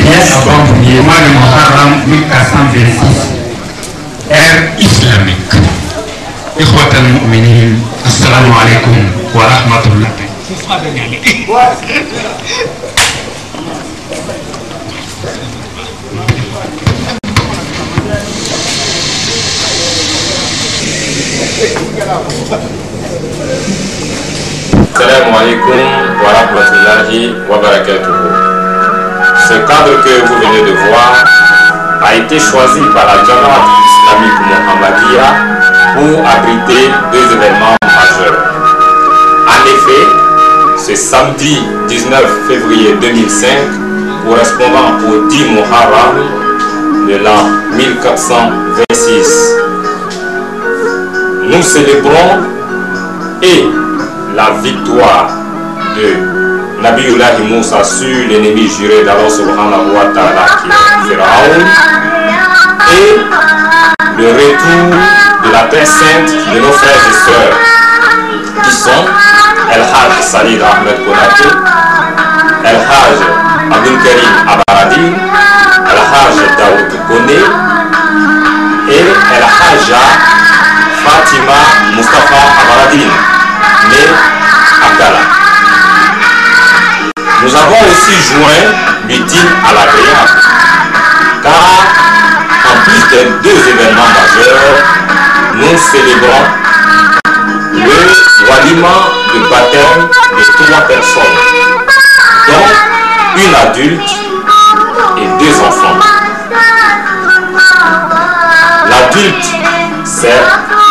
pièces avant le mois de Muharram 1426. Ère islamique. Ikhwatan mu'minin, assalamu alaikum wa rahmatullah. Assalamu alaikum wa rahmatullahi wa barakatuhu. Ce cadre que vous venez de voir a été choisi par la Jamaat islamique Mohammedia pour abriter deux événements majeurs. En effet, ce samedi 19 février 2005, correspondant au 10 Muharram de l'an 1426, nous célébrons et la victoire de Nabiullah Moussa sur l'ennemi juré d'Allah subhanahu wa ta'ala qui est Pharaon, et le retour de la terre sainte de nos frères et sœurs qui sont El Hajj Salid Ahmed Konaté, El Hajj Abdul Karim Abaradi, El Hajj Daoud Kone et El Hajja Fatima Mustafa Abaradine, mais Abdallah. Nous avons aussi joint l'utile à l'agréable, car en plus des deux événements majeurs, nous célébrons le walima de baptême de 3 personnes, dont une adulte et 2 enfants. L'adulte, c'est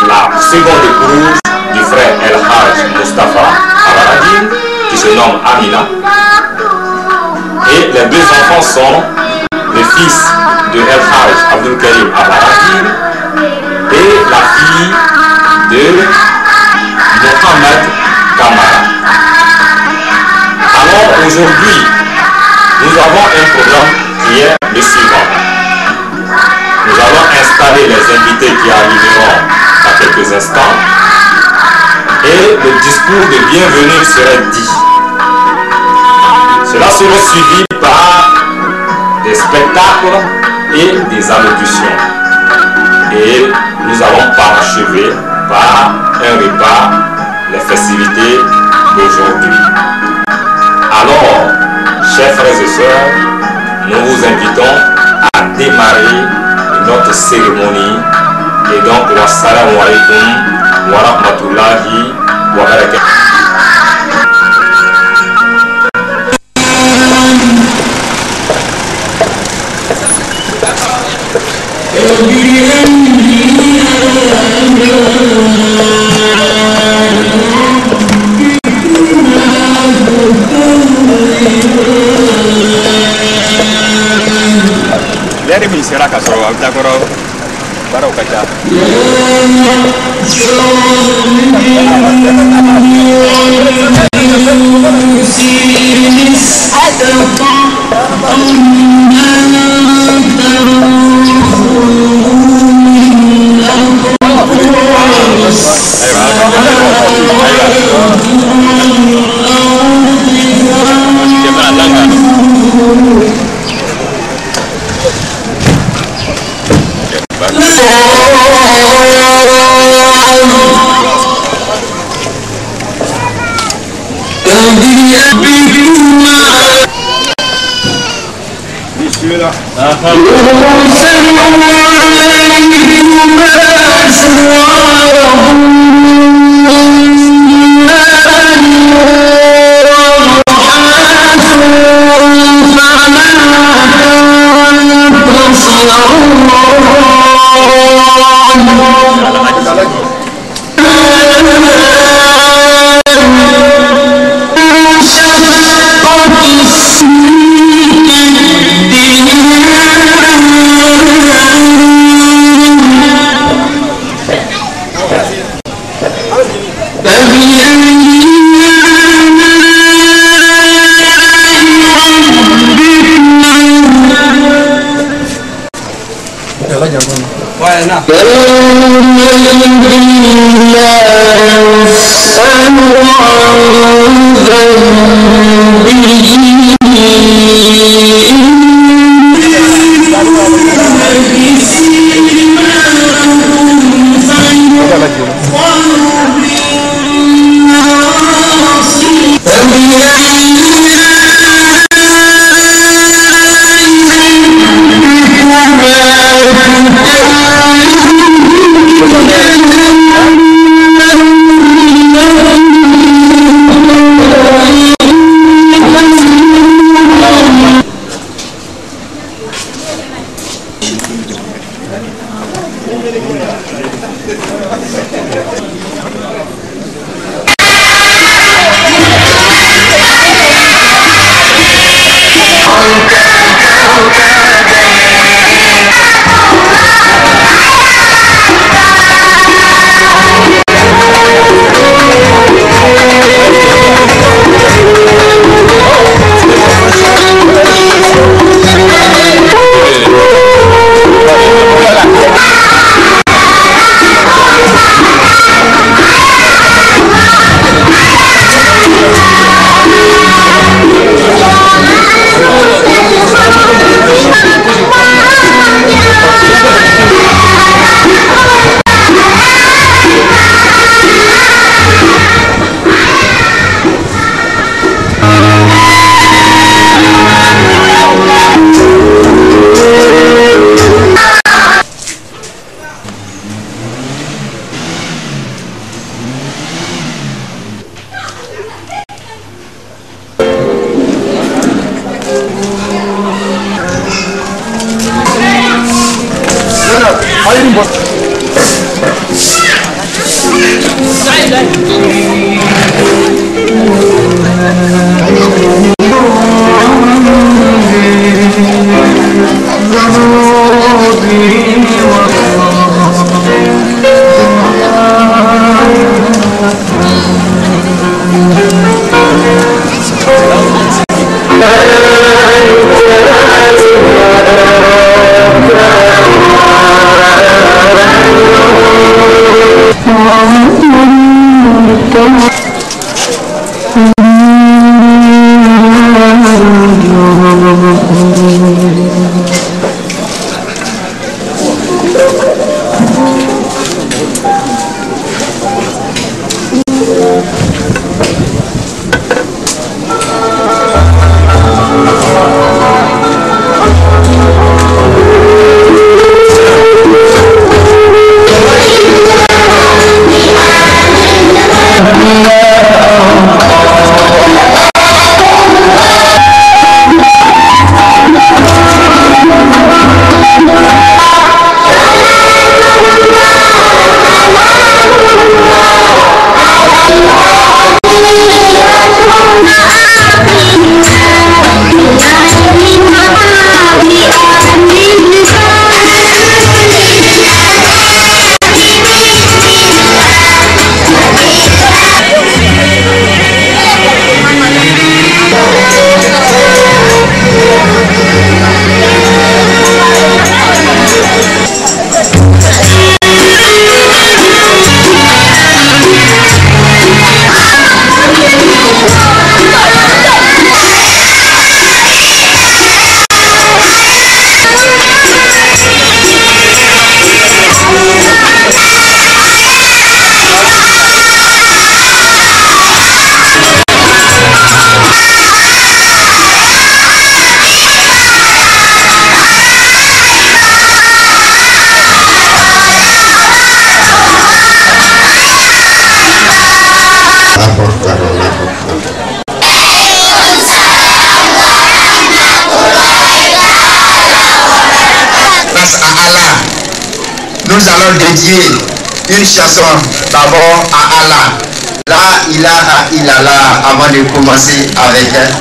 la seconde épouse du frère El Hajj Mustafa Abaradine, qui se nomme Amina. Et les 2 enfants sont le fils de El Hajj Abdul Karim Abaradine et la fille de Mohamed Kamara. Alors aujourd'hui, nous avons un programme qui est le suivant. Nous allons installer les invités qui arriveront à quelques instants et le discours de bienvenue serait dit. Cela sera suivi par des spectacles et des allocutions. Et nous allons parachever par un repas, les festivités d'aujourd'hui. Alors, chers frères et sœurs, nous vous invitons à démarrer notre cérémonie. Et donc, wassalamu alaikum wa rahmatullahi wa barakatuh. Dari min sera ka sɔrɔ a bɛ taa kɔrɔ baaraw ka ca. عن ذنبه Nous allons dédier une chanson d'abord à Allah. La ilaha illallah avant de commencer avec elle.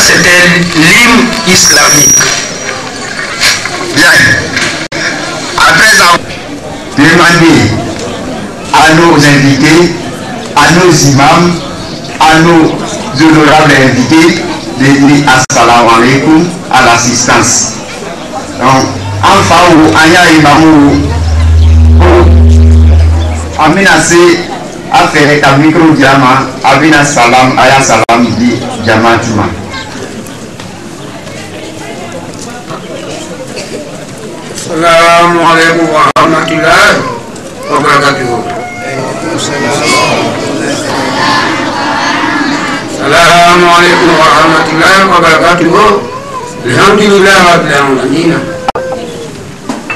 c'était l'hymne islamique. Bien. Après avoir demandé à nos invités, à nos imams, à nos honorables invités de dire assalamu alaikum à l'assistance. Donc, enfin, anya imamu, amina se affaire ta micro diama, abina salam, aya salam di jamatuma. Assalamu alaikum wa rahmatullahi wa barakatuh. Assalamu alaikum wa rahmatullahi wa barakatuh. Alhamdulillah rabbil alamin.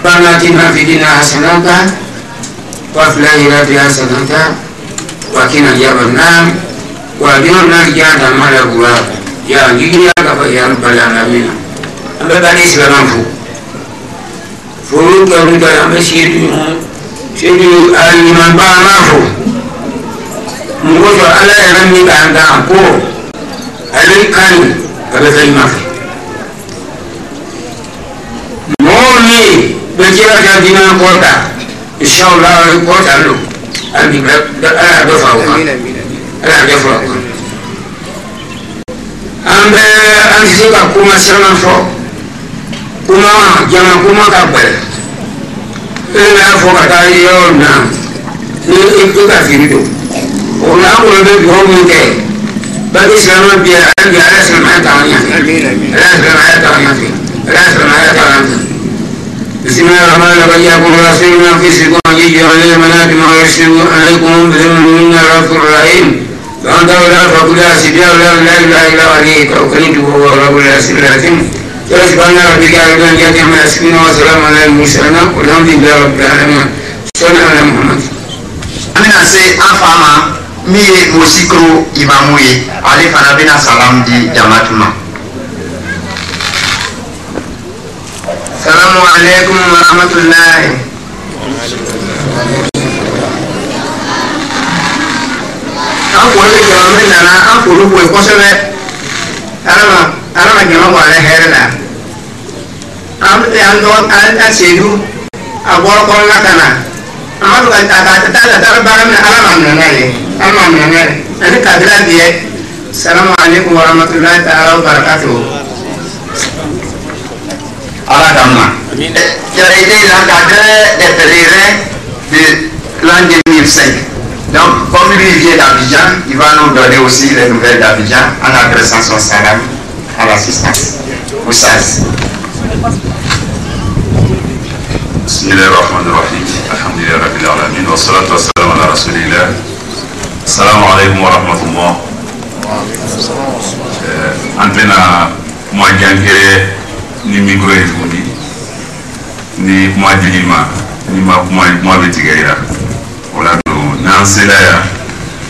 Atina fid dunya hasanatan wa fil akhirati hasanatan wa qina adhaban nar wa ajirna jannatan malakura ya gidi ya ka ya rabbal alamin. Amba bani islamanfu furu ka ruka amba shidu al-iman ba'anafu mgojo ala ya rami ka anda ko alai kan ka da sai mafi moni bejira ka dina kota inshallah kota lo abi da ala da fa ala da fa ambe an sika kuma sana fo kuma jama kuma ka bel ina fo ka ta yo na ni ka firido ona ko be bi ho mu ke ba islam bi an ya ala ta nya ala ta nya ala ta nya بسم الله الرحمن الرحيم يقول رسولنا في سكون يجي عليه مناكب ويرسل عليكم بذنب منا الغفور الرحيم فأنت ولا فقل أسبيا ولا إله إلا عليك وكلمته وهو رب العرش العظيم سبحان ربك رب العزة عما يصفون وسلام على المرسلين والحمد لله رب العالمين صلى على محمد. Amina se afama mi musikro imamuye ali fana bina salam di jamatuma. Assalamu alaikum wa rahmatullahi. An kɔni jama min nana an k'olu bɔ yen kosɛbɛ ala ma jama bɔ ale hɛrɛ la an sedu a bɔra kɔnɔna ka na an b'a fɛ ka taa baara min ala ma minɛ n'a ye ani kabila bi ye salamu alaikum wa rahmatullahi ta'ala wa barakatuh. Allah Dhamma. J'aurais été l'encadreur des pèlerins de l'an 2005. Donc, comme lui vient d'Abidjan, il va nous donner aussi les nouvelles d'Abidjan en adressant son salam à l'assistance. Oussaz. Bismillahirrahmanirrahim. Alhamdulillah Rabbil Alamin. Wa salatu wa salam ala Rasulillah. Assalamu alaikum wa rahmatullah. Antena Mouadjankere ni micro yi fundi ni kuma dilima ni ma kuma betigaira wala do nan sela ya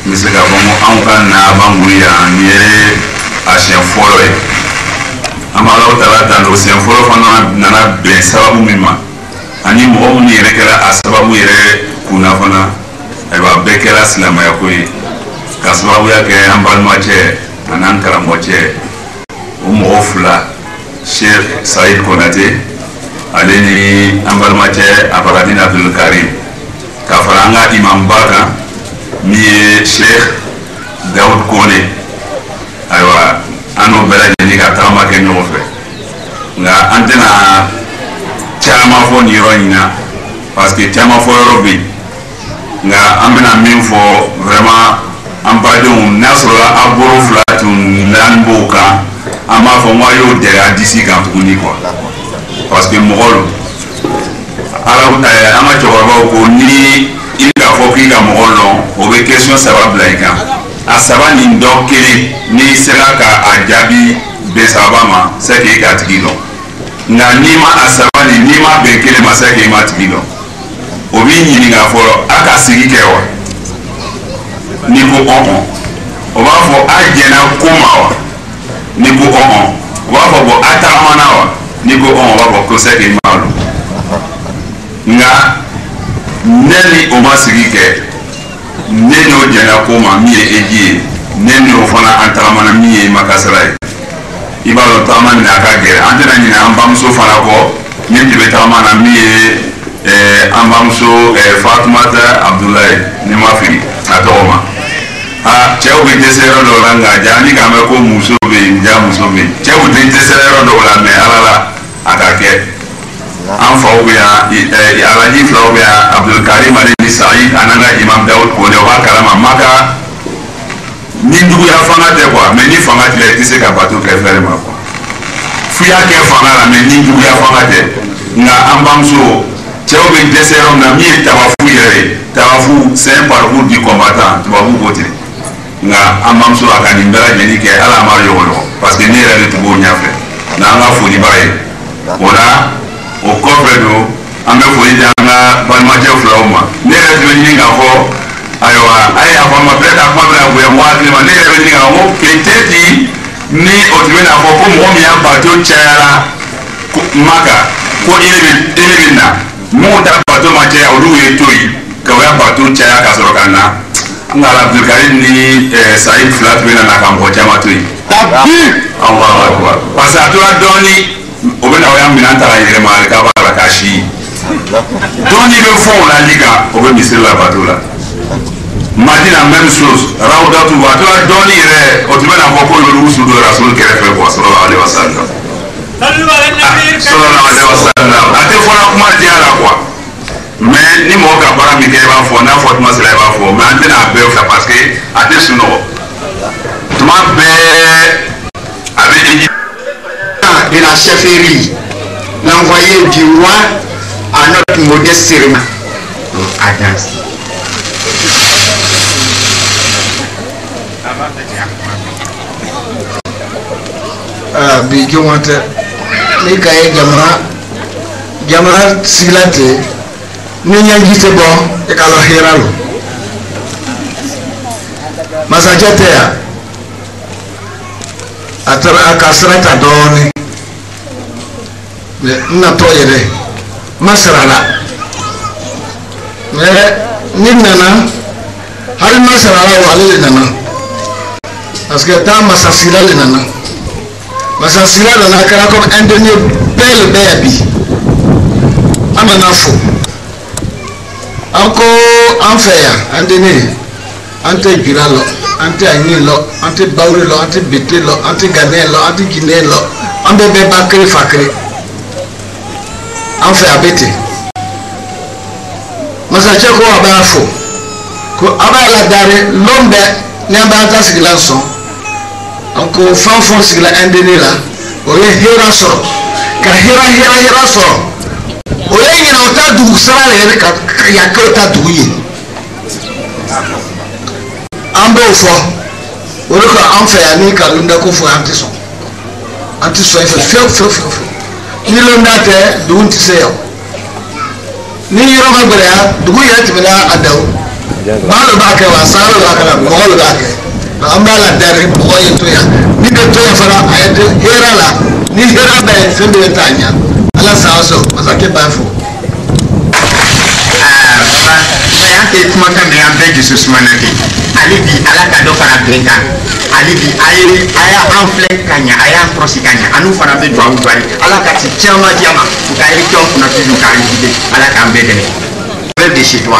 misaka bomo an kan na banguya ni ere asien folo e amala utala tan do sien folo fana nana be sababu mima ani mo ni ere kala asababu ere kuna fana e ba be kala silama ya koyi kasbabu ya ke ambal mache anan kala moche o mo fula Cheikh Saïd Konaté ale ni ambalmate Abaradine Abdul Karim ka faranga imam baka mi Cheikh Daoud Kone aywa ano bela ni ka tama ke no fe nga antena chama fo ni roina parce que chama fo robi nga amena min fo vraiment ambadon nasra aboro flatun nanboka ama fo moi yo de d'ici quand on y quoi parce que mogol ala ama chokaba ko ni il ka fo ki ka mogol non o be question ça va blaika a saba ni ndokeli ni sera ka ajabi be sabama c'est que ka tigilo na ni ma asaba ni ma be kele ma c'est que ma tigilo o bi ni nga fo aka sigi kewa ni ko o ba fo ajena komawa ni ko wa fo bo atamana wa ni ko wa bo ko se ke malu nga neni o ma sigi ke neni o jena ko ma mi eji neni o fana atamana mi e makasrai i b'a dɔn tagama nin a ka gɛrɛ an tɛna ɲinɛ an bamuso fana kɔ min tun bɛ tagama na min ye an bamuso Fatumata Abdulayi ni ma fili a tɔgɔ ma cɛw bɛ dɛsɛ yɔrɔ dɔw la nka ja ni k'an mɛn ko muso bɛ yen ja muso bɛ yen cɛw tɛ dɛsɛ yɔrɔ dɔw la mɛ ala la a ka kɛ an faw bɛ yan alaji filaw bɛ yan Abdulkarim ale ni Sayi a n'an ka imam Dawud Kone o b'a kalama Maka ni juguya fanga tɛ quoi mɛ ni fanga tɛ i tɛ se ka bato kɛ fɛrɛ ma quoi f'i y'a kɛ fanga la mɛ ni juguya fanga tɛ nka an bamuso cɛw bɛ dɛsɛ yɔrɔ min na min ye tabafu yɛrɛ ye tabafu c'est un parcours du combattant tubabu ko ten nka an bamuso a ka nin bɛɛ lajɛlen kɛ ala ma yɔgɔyɔgɔ parce que ne yɛrɛ de tun b'o ɲɛfɛ n'an ka foli b'a ye o la o kɔfɛ don an bɛ foli di an ka balimacɛ filaw ma ne yɛrɛ tun bɛ ɲini k'a fɔ ayiwa a ye yafa n ma bɛɛ ka kuma bɛna bonya mɔgɔ hakili ma ne yɛrɛ bɛ ɲini k'a fɔ ko peut-être ni o tun bɛ n'a fɔ ko mɔgɔ min y'a bato cayara Maka ko ele bɛ na mun ta bato ma caya olu ye to yen ka o y'a bato caya ka sɔrɔ ka na n ka Abdulkarim ni Sayi fila tun bɛ na ka mɔgɔ caman to yen parce que a tora dɔɔni o bɛ na o y'a minɛn ta ka yɛlɛma ale k'a b'a la k'a si dɔɔni bɛ fɔ o la ali kan o bɛ misiri la bato la Madina même chose Rawdatu a tora dɔɔni yɛrɛ o tun bɛ na fɔ ko olu su don Rasul kɛrɛfɛ quoi sallallahu alaihi wasallam a tɛ fɔra kuma diya la quoi mais ni mɔgɔ ka baara min kɛ i b'a fɔ n'a fɔ tuma sera i b'a fɔ mais an tɛna a bɛɛ fɛ parce que a tɛ sunɔgɔ tuma bɛɛ a bɛ éji de la chefferie l'envoyé du roi à notre modeste serment à danser. Bi jomante ni kaye jamana silate ni nyangite bo e kalo hiralo masajete ya atara akasrata doni na toyere masrala ni nana hal masrala wale nana parce que ta masasila le nana masasila nana kara comme un dernier bel baby amana fo anko anfeya andene ante giralo ante anilo ante baurilo ante betelo ante ganelo ante ginelo ambe be bakri fakri anfe abete masache ko abafo ko abala dare lombe ni abata sigila son anko fanfon sigila andene la o ye hera so ka hera so o ye nyina o ta du sara le ka ya ko ta du yi ambe ofo o ko anfe ya ni ka lunda ko fo anti so fe ni lunda te du nti se yo ni yoro ma gbere ya dugu ya tibila adaw malo ba ke wa saro ba kala mo lo ba ke na ambala dare mo ye to ya ni de to ya fara ayete hera la ni hera ba se be tanya ala sa so masake ba fo saya ke kuma kan me ambe Jesus manake ali bi ala ka do fara brenga ali bi aya enfle kanya aya prosi kanya anu fara be do awudwari ala ka ti chama diama ka iri ton kuna tu ka iri ala ka ambe dene de chez toi.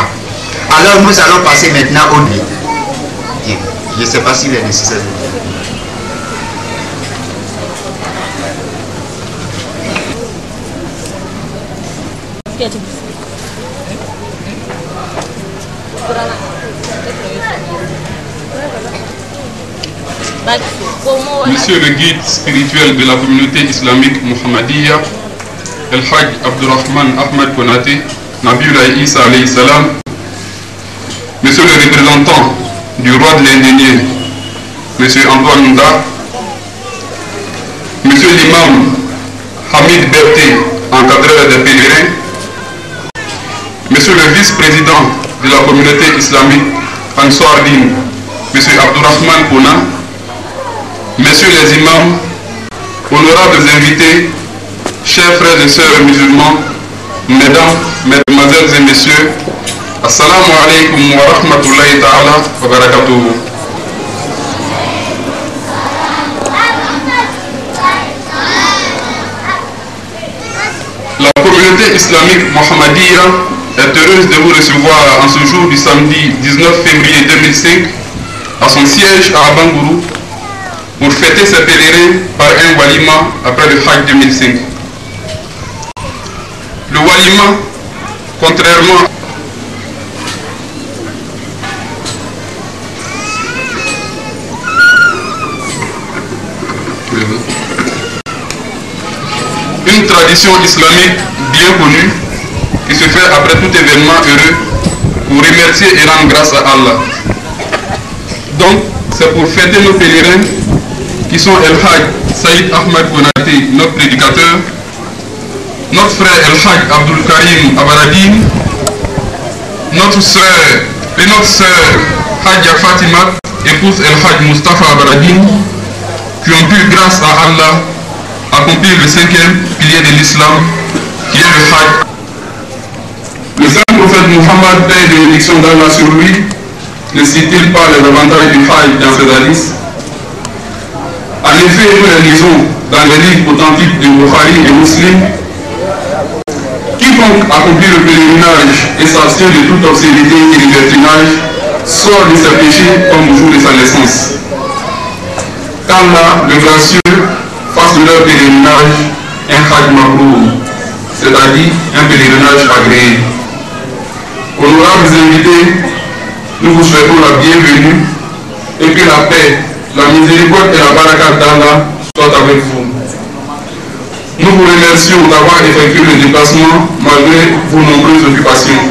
Alors nous allons passer maintenant au lit. Je ne sais pas s'il est nécessaire. Monsieur le guide spirituel de la communauté islamique Muhammadiyya, El Hajj Abdurrahman Ahmed Konaté, Nabiullah Isa alayhi salam, Monsieur le représentant du roi de l'Indénié, Monsieur Antoine Nda, Monsieur l'imam Hamid Berté, encadreur des pèlerins, Monsieur le vice-président de la communauté islamique Ansar Din, Monsieur Abdurrahman Kona, Messieurs les imams, honorables invités, chers frères et sœurs musulmans, mesdames, mesdemoiselles et messieurs, assalamu alaikum wa rahmatullahi ta'ala wa barakatuhu. communauté islamique Mohammedia est heureuse de vous recevoir en ce jour du samedi 19 février 2005 à son siège à Abangourou pour fêter ses pèlerins par un walima après le Hajj 2005. Le walima, contrairement une tradition islamique bien connue qui se fait après tout événement heureux pour remercier et rendre grâce à Allah. Donc, c'est pour fêter nos pèlerins qui sont El Hajj Saïd Ahmed Konaté, notre prédicateur, notre frère El Hajj Abdul Karim Abaradine, notre sœur Hajja Fatima, épouse El Hajj Mustafa Abaradine, qui ont pu, grâce à Allah, accomplir le 5e pilier de l'islam, qui est le Hajj. Le saint prophète Muhammad, paix et bénédiction d'Allah sur lui, ne cite-t-il pas les avantages du Hajj dans ses hadiths? En effet, nous les lisons dans les livres authentiques de Bukhari et Muslim. Quiconque accomplit le pèlerinage et s'abstient de toute obscénité et libertinage sort de ses péchés comme au jour de sa naissance. Qu'Allah, le gracieux, fasse de leur pèlerinage un Hajj Makrour, c'est-à-dire un pèlerinage agréé. Honorables invités, nous vous souhaitons la bienvenue et que la paix, la miséricorde et la baraka d'Allah soient avec vous. Nous vous remercions d'avoir effectué le déplacement malgré vos nombreuses occupations.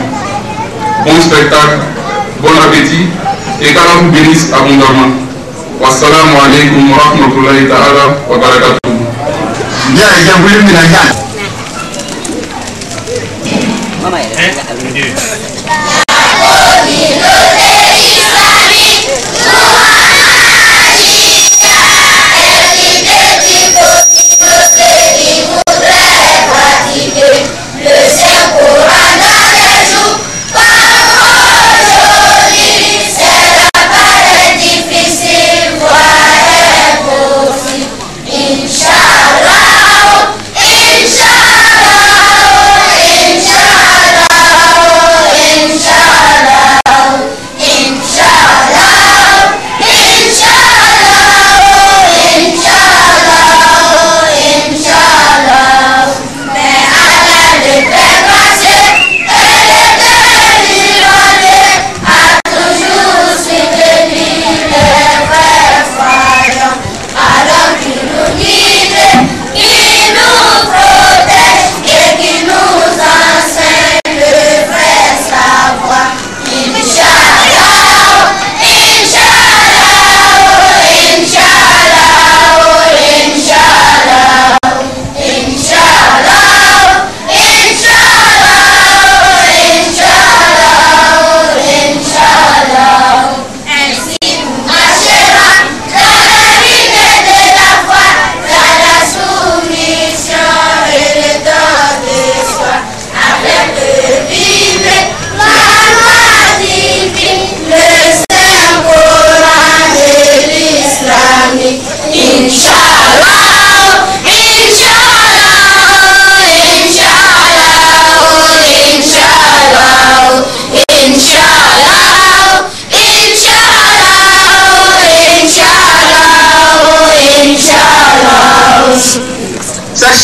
Bon spectacle, bon appétit et qu'Allah vous bénisse abondamment. Wassalamu alaikum wa rahmatullahi ta'ala wa barakatuh.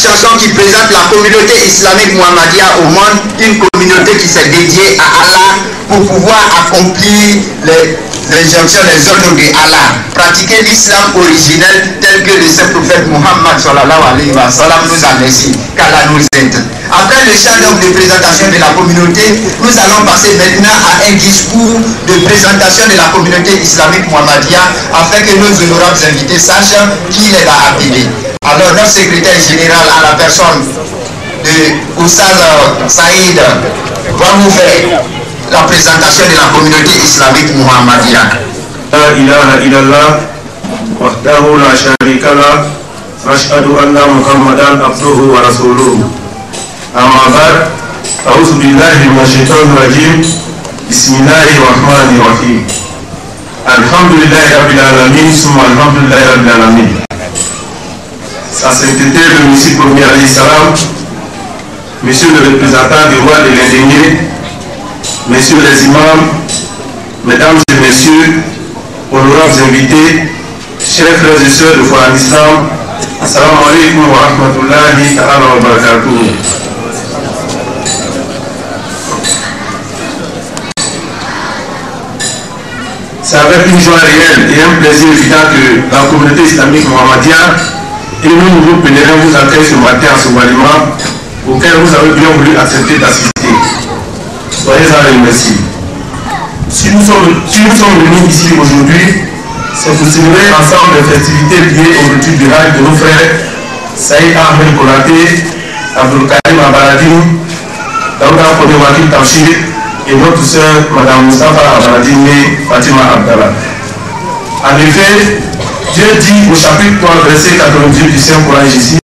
Chanson qui présente la communauté islamique Muhammadia au monde, une communauté qui s'est dédiée à Allah pour pouvoir accomplir les injonctions, les ordres de Allah, pratiquer l'islam originel tel que le saint prophète Muhammad sallallahu alayhi wa sallam nous a laissé, qu'Allah nous aide. Après le chant de présentation de la communauté, nous allons passer maintenant à un discours de présentation de la communauté islamique Muhammadia afin que nos honorables invités sachent qui les va appeler. Alors notre secrétaire général à la personne de Oussaz Saïd va vous faire la présentation de la communauté islamique Muhammadia. La ilaha illallah wahdahu la sharika lah wa ashhadu anna Muhammadan abduhu wa rasuluhu. Amma ba'd, a'udhu billahi minash shaitanir rajim. Bismillahir rahmanir rahim. Alhamdulillahi rabbil alamin, summa alhamdulillahi rabbil alamin. Sa sainteté le Messie premier alayhi salam, Monsieur le représentant du roi de l'Indénié, Messieurs les imams, Mesdames et Messieurs, honorables invités, chers frères et sœurs de foi en islam, assalamu alaikum wa rahmatullahi ta'ala wa barakatuh. C'est avec une joie réelle et un plaisir évident que la communauté islamique mohammedia et nous, nouveaux pèlerins, vous accueillent ce matin à Sobalima, auquel vous avez bien voulu accepter d'assister. Soyez-en remerciés. Si nous sommes venus ici aujourd'hui, c'est pour célébrer ensemble les festivités liées au retour du Hajj de nos frères Saïd Ahmed Konaté, Abdul Karim Abaladine, Daouda Kodewaki Tachir et notre sœur Madame Mustafa Abaladine Fatima Abdallah. En effet, Dieu dit au chapitre 3, verset 98 du Saint-Coran ici,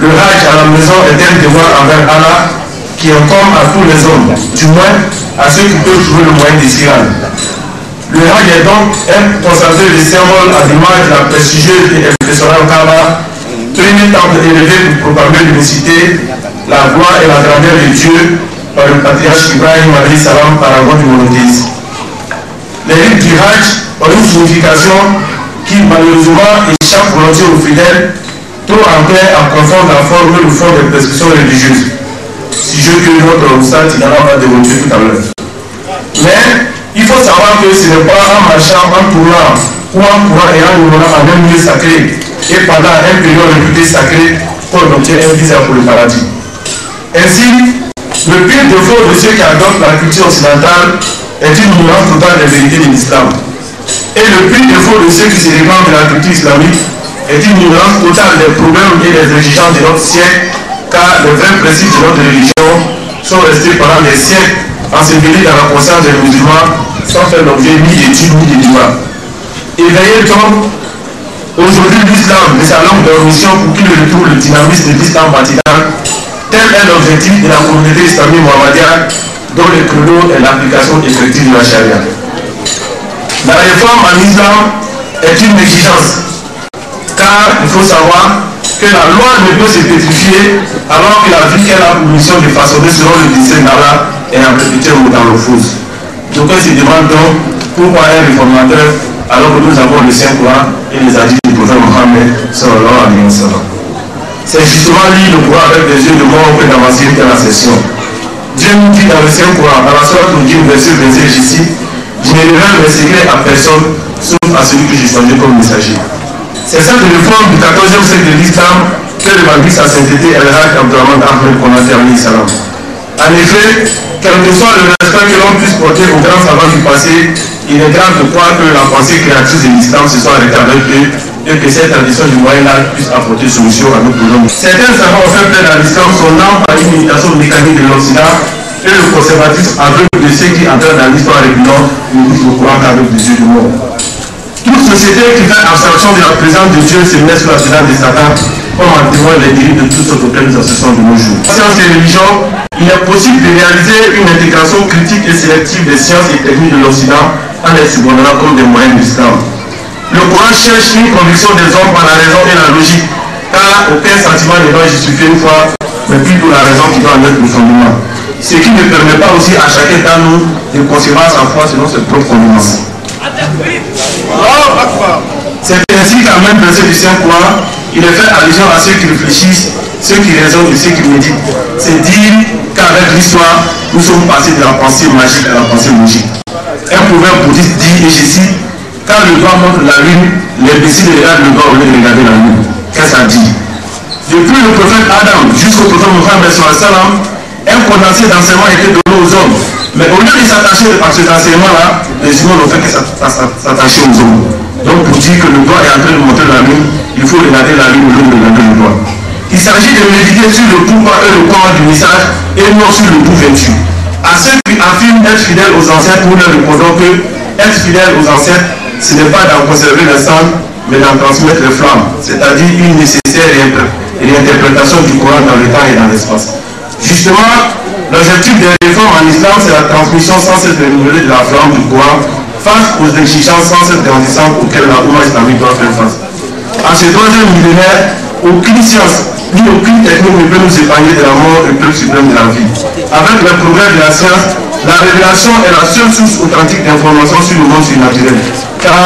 le Hajj à la maison est un devoir envers Allah qui incombe à tous les hommes, du moins à ceux qui peuvent trouver le moyen d'y s'y rendre. Le Hajj est donc un concentré de symboles à l'image de la prestigieuse et impressionnante Kaaba, premier temple élevé pour propager l'unicité, la gloire et la grandeur de Dieu par le patriarche Ibrahim alayhi salam par la voie du monothéisme. Les rites du Hajj ont une signification qui malheureusement échappe volontiers aux fidèles, trop enclins à confondre la forme et le fond des prescriptions religieuses. Si je que notre Oustad Tidjara va démontrer tout à l'heure. Mais il faut savoir que ce n'est pas en marchant, en tournant ou en courant et en innovant en un lieu sacré et pendant un période réputé sacré qu'on obtient un visa pour le paradis. Ainsi, le pire défaut de ceux qui adoptent la culture occidentale est une ignorance totale des vérités de l'islam. Et le pire défaut de ceux qui se réclament de la culture islamique est une ignorance totale des problèmes et des exigences de notre siècle, car les vrais principes de notre religion sont restés pendant des siècles ensevelis dans la conscience des musulmans sans faire l'objet ni d'études ni de débats. Éveillez donc aujourd'hui l'islam de sa longue mission pour qu'il retrouve le dynamisme de l'islam bâtiment. Tel est l'objectif de la communauté islamique mohammedia dont le credo est l'application effective de la charia. La réforme en islam est une exigence, car il faut savoir que la loi ne peut se pétrifier alors que la vie qu'elle a pour mission de façonner selon le dessein d'Allah est en perpétuelle métamorphose. Donc on se demande donc pourquoi un réformateur alors que nous avons le Saint-Coran et les hadiths du prophète Mohammed sallallahu alayhi wa sallam. C'est justement lire le Coran avec des yeux de mort que d'avancer dans la session. Dieu nous dit dans le Saint-Coran, dans la sourate nous dit au verset 26 ici, je ne révèle mes secrets à personne sauf à celui que j'ai choisi comme messager. C'est cette réforme du 14e siècle de l'islam que le l'évangile à sainteté El-Hajj Abdurrahman Ahmed Konaté alayhi salam. En effet, quel que soit le respect que l'on puisse porter aux grands savants du passé, il est grave de croire que la pensée créatrice de l'islam se soit arrêtée avec eux et que cette tradition du Moyen-Âge puisse apporter solution à nos problèmes. Certains savants ont fait plaire à l'islam son âme par une imitation mécanique de l'Occident et le conservatisme aveugle de ceux qui entrent dans l'histoire régulière ne disent au courant qu'avec des yeux de mort. Toute société qui fait abstraction de la présence de Dieu se met sous la présence de Satan, comme en témoignent les dérives de toutes sortes auxquelles nous assistons de nos jours. En sciences et religions, il est possible de réaliser une intégration critique et sélective des sciences et techniques de l'Occident en les subordonnant comme des moyens de l'islam. Le Coran cherche une conviction des hommes par la raison et la logique, car aucun sentiment ne doit justifier une foi, mais plutôt la raison qui doit en être le fondement. Ce qui ne permet pas aussi à chacun d'entre nous de concevoir sa foi selon ses propres convenances. C'est ainsi qu'en même verset du Saint-Coran, il est fait allusion à ceux qui réfléchissent, ceux qui raisonnent et ceux qui méditent. C'est dire qu'avec l'histoire, nous sommes passés de la pensée magique à la pensée logique. Un proverbe bouddhiste dit, et je cite, quand le doigt montre la lune, l'imbécile regarde le doigt au lieu de regarder la lune. Qu'est-ce que ça dit? Depuis le prophète Adam jusqu'au prophète Mohammed sallallahu alayhi wa sallam, un condensé d'enseignement était donné aux hommes. Mais au lieu de s'attacher à cet enseignement-là, les humains n'ont fait que s'attacher aux hommes. Donc pour dire que le doigt est en train de montrer la lune, il faut regarder la lune au lieu de regarder le doigt. Il s'agit de méditer sur le pourquoi et le comment du message et non sur le bout vertu. À ceux qui affirment être fidèles aux ancêtres, nous leur répondons que être fidèle aux ancêtres, ce n'est pas d'en conserver les cendres, mais d'en transmettre les flammes, c'est-à-dire une nécessaire réinterprétation du Coran dans le temps et dans l'espace. Justement, l'objectif des réformes en islam, c'est la transmission sans cesse renouvelée de la flamme du Coran face aux exigences sans cesse grandissantes auxquelles la Oumma islamique doit faire face. En ce troisième millénaire, Aucune science, ni aucune technique ne peut nous épargner de la mort et plus suprême de la vie. Avec le progrès de la science, la révélation est la seule source authentique d'information sur le monde surnaturel. Car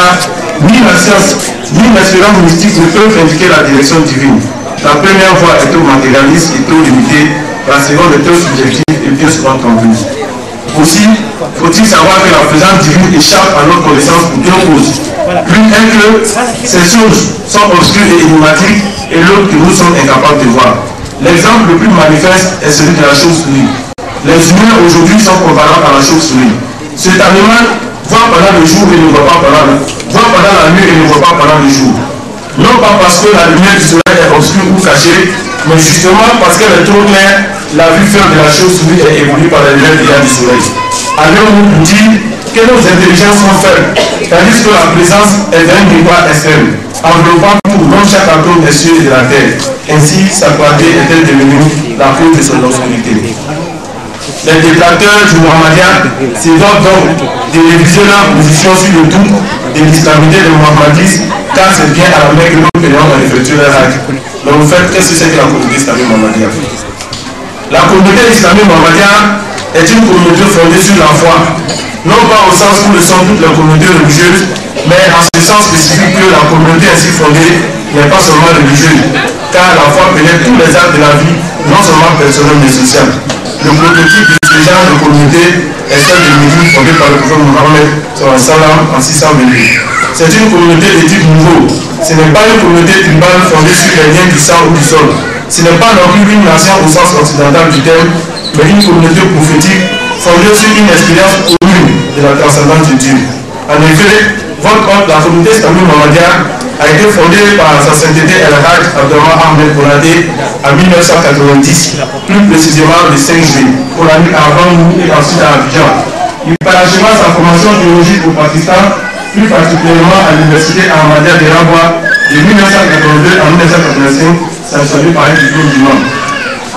ni la science, ni l'espérance mystique ne peuvent indiquer la direction divine. La première voie est trop matérialiste et trop limitée, la seconde est trop subjective et bien souvent trompeuse. Aussi, faut-il savoir que la présence divine échappe à notre connaissance pour deux causes. L'une est que ces choses sont obscures et énigmatiques, et l'autre que nous sommes incapables de voir. L'exemple le plus manifeste est celui de la chauve-souris. Les humains aujourd'hui sont comparables à la chauve-souris. Cet animal voit pendant le jour et ne voit pas pendant la nuit et ne voit pas pendant le jour. Non pas parce que la lumière du soleil est obscure ou cachée, mais justement parce qu'elle est trop claire, la vue faible de la chauve-souris est évoluée par la lumière du soleil. Alors nous dire que nos intelligences sont faibles, tandis que la présence est d'un miroir extrême, enveloppant tout, dont chaque atome des cieux et de la terre. Ainsi, sa clarté est-elle devenue la cause de son obscurité. Les détracteurs du Mohammedan s'évoquent donc de réviser leur position sur le doute de l'islamité du mohammedisme, car c'est bien à la Mecque que nous payons à effectuer leur acte. Mais au fait, qu'est-ce que c'est que la communauté islamique mohammedienne? La communauté islamique mohammedienne est une communauté fondée sur la foi, non pas au sens où le sont toutes les communautés religieuses, mais en ce sens spécifique que la communauté ainsi fondée n'est pas seulement religieuse, car la foi pénètre tous les actes de la vie, non seulement personnels mais sociaux. Le prototype de ce genre de communauté est celle de Médine fondée par le prophète Mohammed en 628. C'est une communauté de type nouveau. Ce n'est pas une communauté tribale fondée sur les liens du sang ou du sol. Ce n'est pas non plus une nation au sens occidental du terme, mais une communauté prophétique fondée sur une expérience commune de la transcendance de Dieu. En effet, la communauté islamique mohammedienne a été fondée par sa sainteté El-Hajj Abdelrahman Ahmed Bonadé en 1990, plus précisément le 5 juillet, pour l'année avant nous et ensuite à Abidjan. Il paracheva sa formation théologique au Pakistan, plus particulièrement à l'université Ahmadiyya de Rabwa de 1982 à 1985, sanctionné par un diplôme d'imam.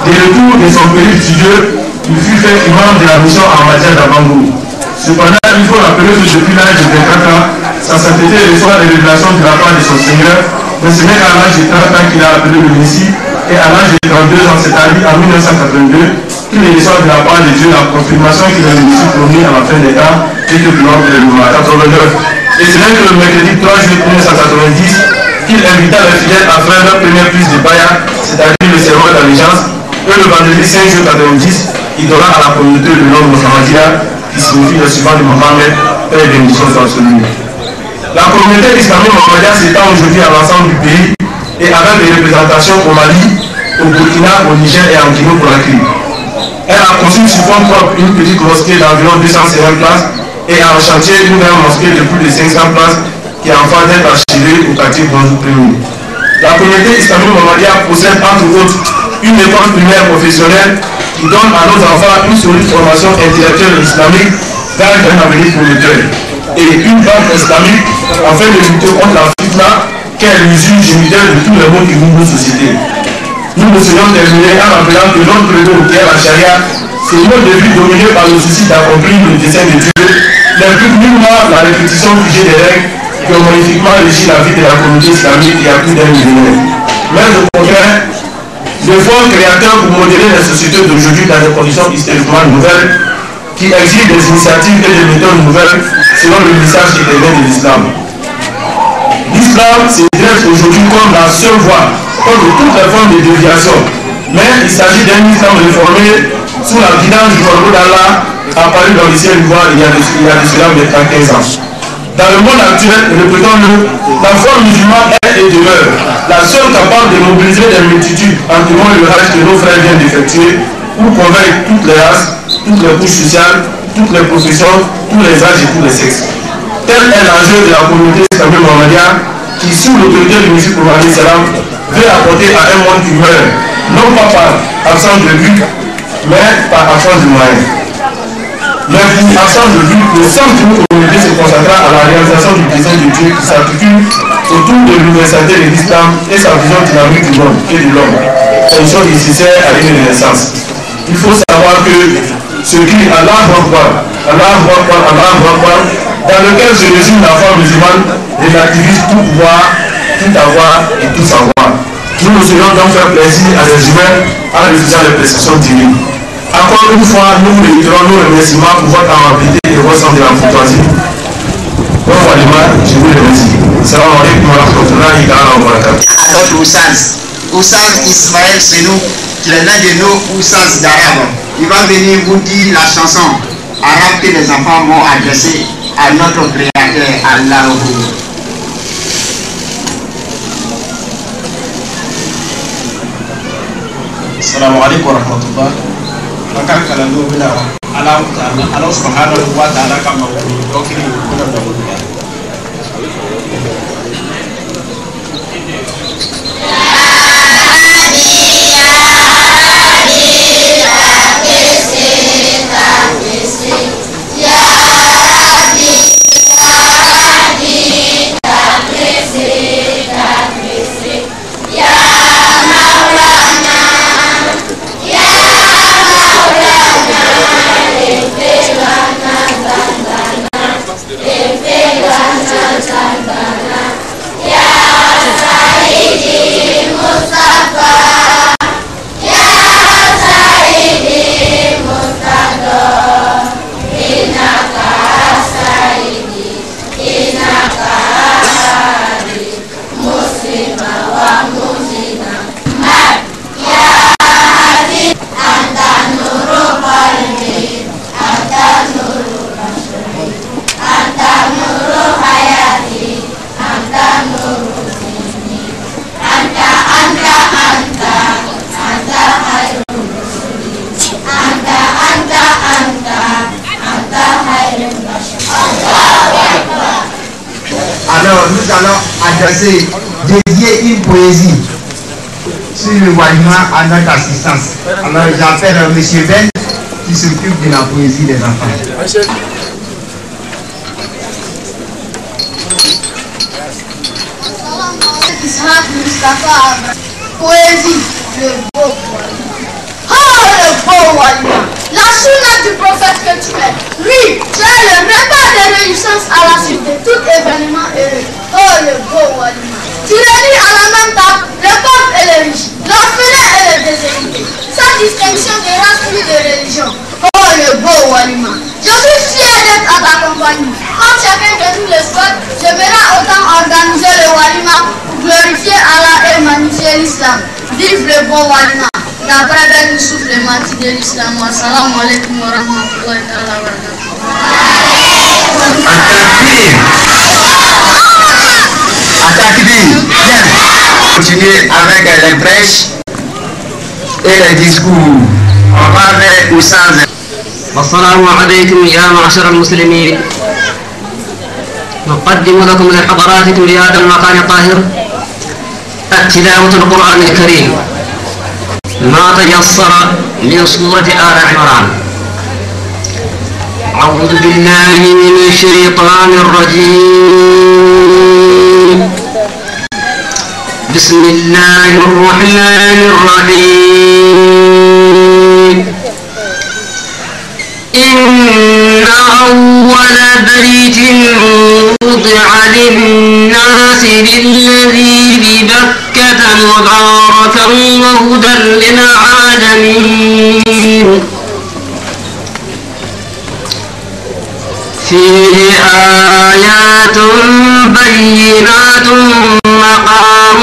Dès le retour de son pays studieux, il fut fait imam de la mission Ahmadiyya d'Abangour. Cependant, il faut rappeler que depuis l'âge de 24 ans, sa sainteté reçoit des révélations de la part de son Seigneur, mais ce n'est qu'à l'âge de 30 ans qu'il a appelé le Messie, et à l'âge de 32 ans, c'est-à-dire en 1982, qu'il reçoit de la part de Dieu la confirmation qu'il est le Messie promis à la fin des temps et que l'homme est le 89. Et ce n'est que le mercredi 3 juillet 1990 qu'il invita les fidèles à faire leur première prise de Baya, c'est-à-dire le serment d'allégeance, et le vendredi 5 juillet 1990, il donna à la communauté le nom de Mohammedia, qui signifie le suivant de Mohammed, paix et bénédiction soit sur lui. La communauté islamique mohammedienne s'étend aujourd'hui à l'ensemble du pays et avec des représentations au Mali, au Burkina, au Niger et en Guinée-Conakry. Elle a conçu sur fond propre une petite mosquée d'environ 250 places et a en chantier une grande mosquée de plus de 500 places qui est en phase d'être archivée au quartier Bonjour Premier. La communauté islamique mohammedienne possède entre autres une école primaire professionnelle qui donne à nos enfants une solide formation intellectuelle islamique vers un avenir prometteur, et une banque islamique afin de lutter contre la fitna qui est l'usure génitale de tous les mots qui vivent nos sociétés. Nous ne serons terminés en rappelant que notre credo qui est la charia, c'est une mode de vie dominée par le souci d'accomplir le dessein de Dieu, n'implique nullement la répétition figée des règles qui ont magnifiquement régi la vie de la communauté islamique il y a plus d'un millénaire. Mais au contraire, l'effort créateur pour modérer les sociétés d'aujourd'hui dans des conditions historiquement nouvelles, qui exigent des initiatives et des méthodes nouvelles selon le message éternel de l'islam. L'islam se dresse aujourd'hui comme la seule voie contre toutes les formes de déviation, mais il s'agit d'un islam réformé sous la guidance du corbeau d'Allah apparu dans le ciel ivoire il y a de cela maintenant 15 ans. Dans le monde actuel, répétons-le, la foi musulmane est et demeure la seule capable de mobiliser des multitudes en témoin le reste que nos frères viennent d'effectuer pour convaincre toutes les races, toutes les couches sociales, toutes les professions, tous les âges et tous les sexes. Tel est l'enjeu de la communauté islamique mohammedienne qui, sous l'autorité du Messie pour salam, veut apporter à un monde qui meurt, non pas par absence de but, mais par absence de moyens. Mais pour absence de but, le centre de notre communauté se consacrera à la réalisation du dessein de Dieu qui s'articule autour de l'universalité de l'islam et sa vision dynamique du monde et de l'homme. C'est une chose nécessaire à une renaissance. Il faut savoir que ce cri Allah Akbar, Allah Akbar, Allah Akbar, dans lequel se résume la foi musulmane, relativise tout pouvoir, tout avoir et tout savoir. nous nous irons donc faire plaisir à des humains en réalisant les prescriptions divines. Encore une fois, nous réitérons nos remerciements pour votre amabilité et votre sens de la courtoisie. Bon Walima, je vous remercie. Salam alaikum wa rahmatullahi wa barakatuh. Alors Oussaz Ismaël Senou, qui est l'un de nos Oussaz d'arabe, il va venir vous dire la chanson arabe que les enfants vont adresser à notre créateur Allah. Assalamu alaikum wa rahmatullah. Makan kalandu bila Allah subhanahu wa ta'ala kama wakili kuna da wuya. Alors nous allons adresser, dédier une poésie sur le Walima à notre assistance. Alors j'appelle M. Ben qui s'occupe de la poésie des enfants. Poésie, le beau Walima. Oh le beau Walima, la sunna du prophète que tu es. Oui, tu es le repas de réjouissance à la suite de tout événement heureux. Oh le beau Walima, tu réunis à la même table le pauvre et le riche, l'orphelin et le déshérité, sans distinction de race ni de religion. Oh le beau Walima, je suis fier d'être à ta compagnie. Comme chacun de nous le souhaite, j'aimerais autant organiser le Walima pour glorifier Allah et magnifier l'islam. Vive le beau Walima. D'après Ben Youssouf, le martyr de l'islam. Assalamu alaikum wa rahmatullahi wa barakatuh. Bien. Continuer avec les prêches et les discours. On va avec Oussaz. والسلام عليكم يا معشر المسلمين. نقدم لكم لحضراتكم بهذا المكان الطاهر التلاوة القرآن الكريم ما تيسر من سورة آل عمران. أعوذ بالله من الشيطان الرجيم. بسم الله الرحمن الرحيم. إن أول بيت وضع للناس للذي ببكة مباركا وهدى للعالمين فيه آيات بينات مقام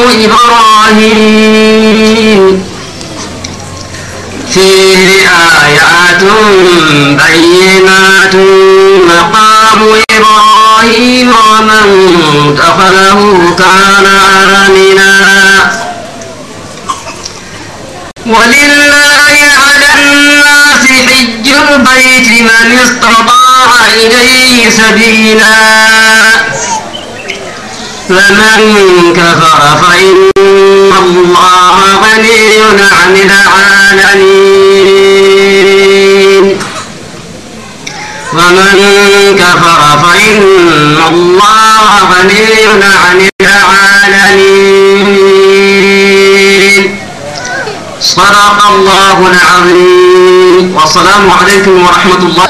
إبراهيم فيه آيات بينات مقام إبراهيم ومن دخله كان آمنا ولله على الناس حج البيت من استطاع إليه سبيلا فمن كفر فإن الله غني عن العالمين ومن كفر فإن الله غني عن العالمين صدق الله العظيم والسلام عليكم ورحمة الله.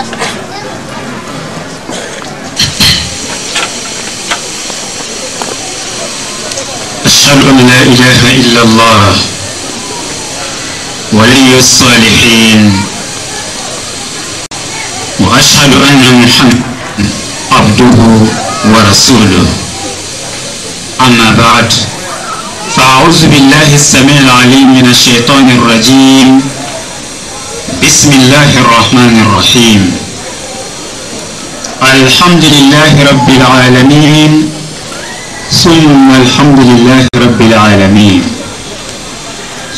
أشهد أن لا إله إلا الله ولي الصالحين وأشهد أن محمدا عبده ورسوله أما بعد فأعوذ بالله السميع العليم من الشيطان الرجيم بسم الله الرحمن الرحيم الحمد لله رب العالمين ثم الحمد لله رب العالمين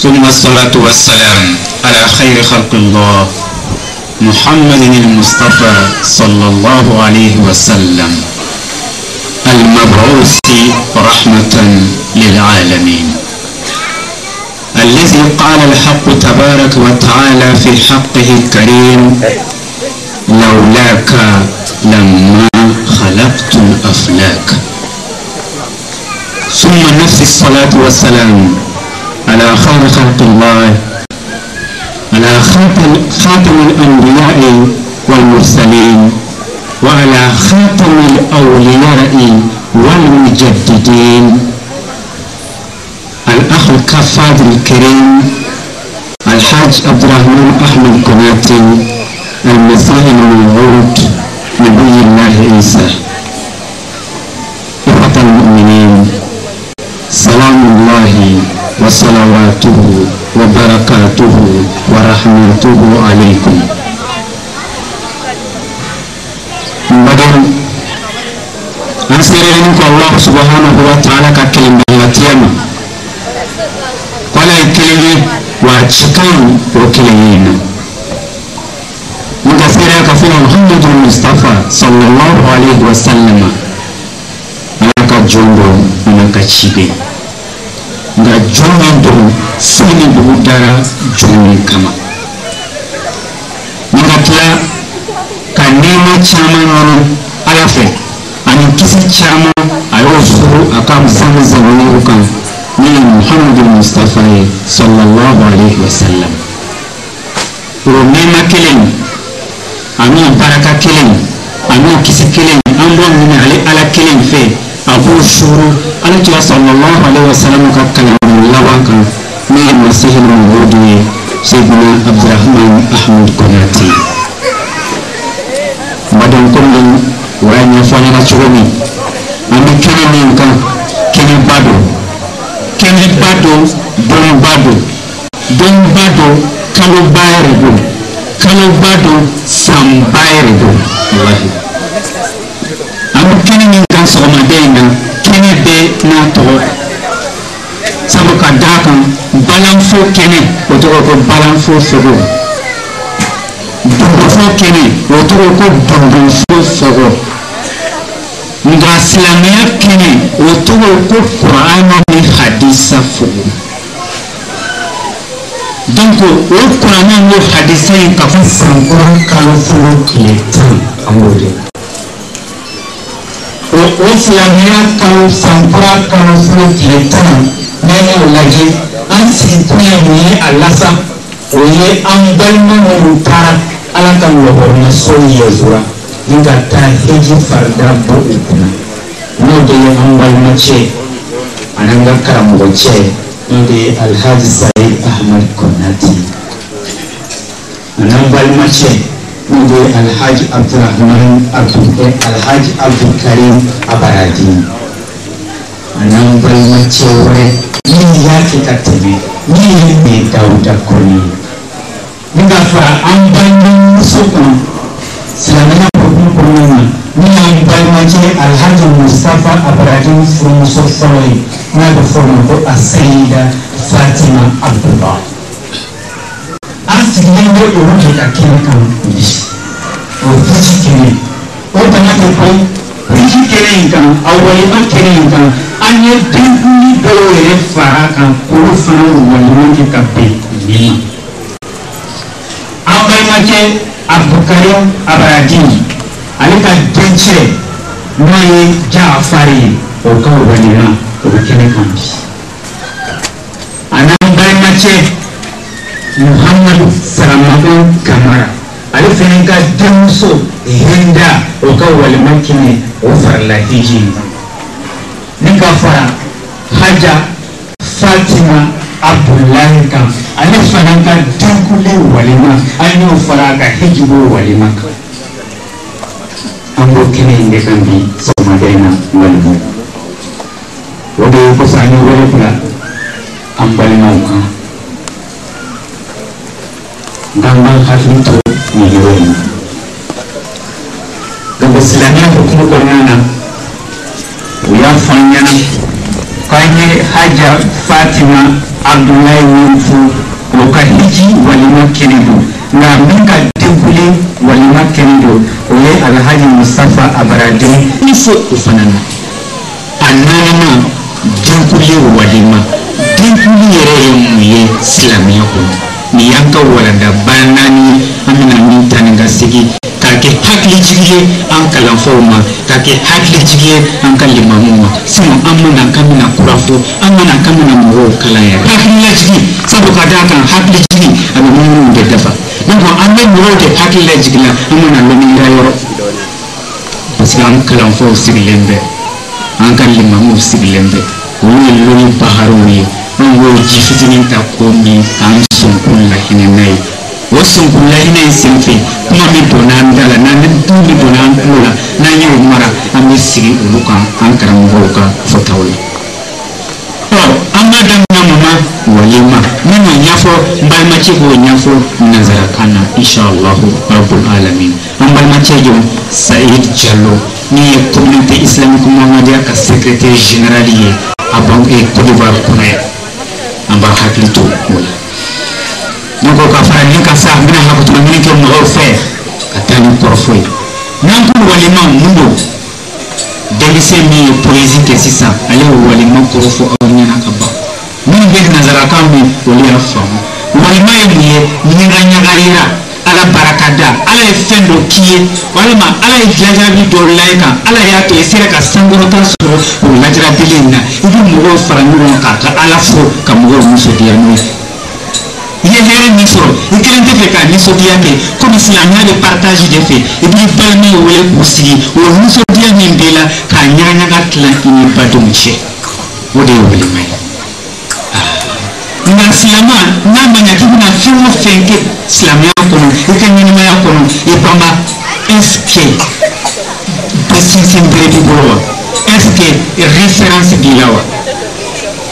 ثم الصلاة والسلام على خير خلق الله محمد المصطفى صلى الله عليه وسلم المبعوث رحمة للعالمين الذي قال الحق تبارك وتعالى في حقه الكريم لولاك لما خلقت الأفلاك ثم نفس الصلاة والسلام على خير خلق الله على خاتم الأنبياء والمرسلين وعلى خاتم الأولياء والمجددين الأخ الكفاد الكريم الحاج عبد الرحمن أحمد كناتي المسيح الموعود نبي الله عيسى. إخوة المؤمنين سلام الله وصلواته وبركاته ورحمته عليكم. Badan ansireni ko Allah subhanahu wa ta'ala ka kelimatiama wala kelimi wa chikan wa kelimina mukasira ka fi Muhammadul Mustafa sallallahu alaihi wasallam aka jongo aka chibe nga jongo do sini budara jongo kama ngatla kanema chama ngano alafe ani kisi chama ayo furu akam zamzamani ukan ni Muhammadul Mustafa sallallahu alaihi wasallam romema kelen ami baraka kelen ami kisi kelen ambo ni ala kelen fe abu shuru ala tuwa sallallahu alaihi wasallam ka kalamu lawanka ni masihil mawudi sayyidina Abdurrahman Ahmad Konati badan kondin wanya fanya na churumi ami kene ninka kene bado don bado kalo bayre do sam bayre do wallahi ami kene ninka so ma denga kene be na to sabu kadaka balan fo kene oto ko balan fo sogo fo kene otoro ko dongon fo sogo nga silamiya kene otoro ko Qur'an ni hadisa fo donc o Qur'an ni hadisa ka fo sankoro kalo fo kletan amore o silamiya kalo sankoro kalo fo kletan nene olaje an sinkuya ni alasa oye an balma mu tara ala kan wabarna soyi ya zuwa inga ta hiji farda bo ikuna no da ya an balmace anan ga karamu ce inda Alhaji Said Ahmad Konati anan balmace inda Alhaji Abdurrahman Alhaji Abdul Karim Abaradi anan balmace wai ni ya kita tabe ni ne Dauda Koni ninga fara an bandin sokon silamina kuma ni an balmace Alhaji Mustafa Abradin from Sofai na da forma ko Sayyida Fatima Abdullah asirin da yake da kan o fuji kene o bana ko fuji kene kan awai an kene kan an yi dinni dole fara kan ko fara wani ka be ni ke Abdulkarim Abradini alika denche noye Jaafari oka walina obikene kambi anamba mache Muhammad Salamako Kamara alifenga denso henda oka walimakine ofarla hiji nika fara Haja Fatima Abdullahi kan ale fana ka dankule walima an y'o fara a ka hijibo walima kan an b'o kɛnɛ in de kan bi sɔgɔmada in na walima o de ye kɔfɛ an ye wele bila an balimaw kan nka n b'an hakili to nin yɔrɔ in na nka silamɛya hukumu kɔnɔna na u y'a fɔ an ɲɛna k'an ye Haja Fatima Abdullahi min fo o ka hiji walima kɛnɛ don nka min ka denkule walima kɛnɛ don o ye Alhaji Mustafa Abarade i fo o fana na a naaninan denkule walima denkule yɛrɛ ye mun ye silamɛya kɔnɔ nin y'an ka walanda ba naani an bɛna min ta ni ka segin k'a kɛ hakilijigi ye an kalanfaw ma k'a kɛ hakilijigi ye an ka limamuw ma sinon an mana k'an bɛna kura fɔ an mana k'an bɛna mɔgɔw kalan yɛrɛ hakililajigi sabu ka d'a kan hakilijigi a bɛ minnu de dafa donc an bɛ mɔgɔw de hakililajigi la an mana lɔnnira yɔrɔ parce que an kalanfaw sigilen bɛ an ka limamuw sigilen bɛ olu ye lɔnni baaraw ye an b'o ji fitinin ta k'o min k'an sɔnkun lahinɛ n'a ye o sɔnkun lahinɛ in senfɛ kuma min donna an da la n'an du min donna an tulo la n'an y'o mara an bɛ sigi olu kan an karamɔgɔw ka fɔtaw la an b'a daminɛ mama walima min y'o ɲɛfɔ n balimacɛ b'o ɲɛfɔ nanzarakan na inshallahu rabbul alamin an balimacɛ jɔ Saïd Diallo min ye communauté islamique Muhamadiya ka secrétaire général ye a Côte d'Ivoire kɔnɔ yan an b'a hakili to o la donc ka fara nin kan sa n bɛna hakilituma ɲini kɛ mɔgɔw fɛ ka taa ni kɔrɔfɔ ye n'an ko walima mun don denmisɛn min ye poésie kɛ sisan ale ye walima kɔrɔfɔ aw ɲɛna ka ban minnu bɛ nanzarakan mɛn olu y'a faamu walima ye mun ye ɲagaɲagarira ala baraka da ala ye fɛn dɔ k'i ye walima ala ye lajarabi dɔ la i kan ala y'a to i sera ka sankɔrɔta sɔrɔ o lajarabili in na i bɛ mɔgɔw fara ɲɔgɔn kan ka ala fo ka mɔgɔw nisɔndiya n'o ye i ye hɛrɛ min sɔrɔ i kelen tɛ fɛ ka nisɔndiya kɛ komi silamɛya bɛ partage de fɛ i b'i balimaw wele k'u sigi o nisɔndiya min b'i la k'a ɲagaɲaga tila i ni badenw cɛ o de ye walima ye nka silamɛ n'a ma ɲa k'i bɛna fɛn o fɛn kɛ silamɛya kɔnɔ i ka ɲɛnɛmaya kɔnɔ i banba est-ce que bɛ sinsin bere b'i bolo wa est-ce que référence b'i la wa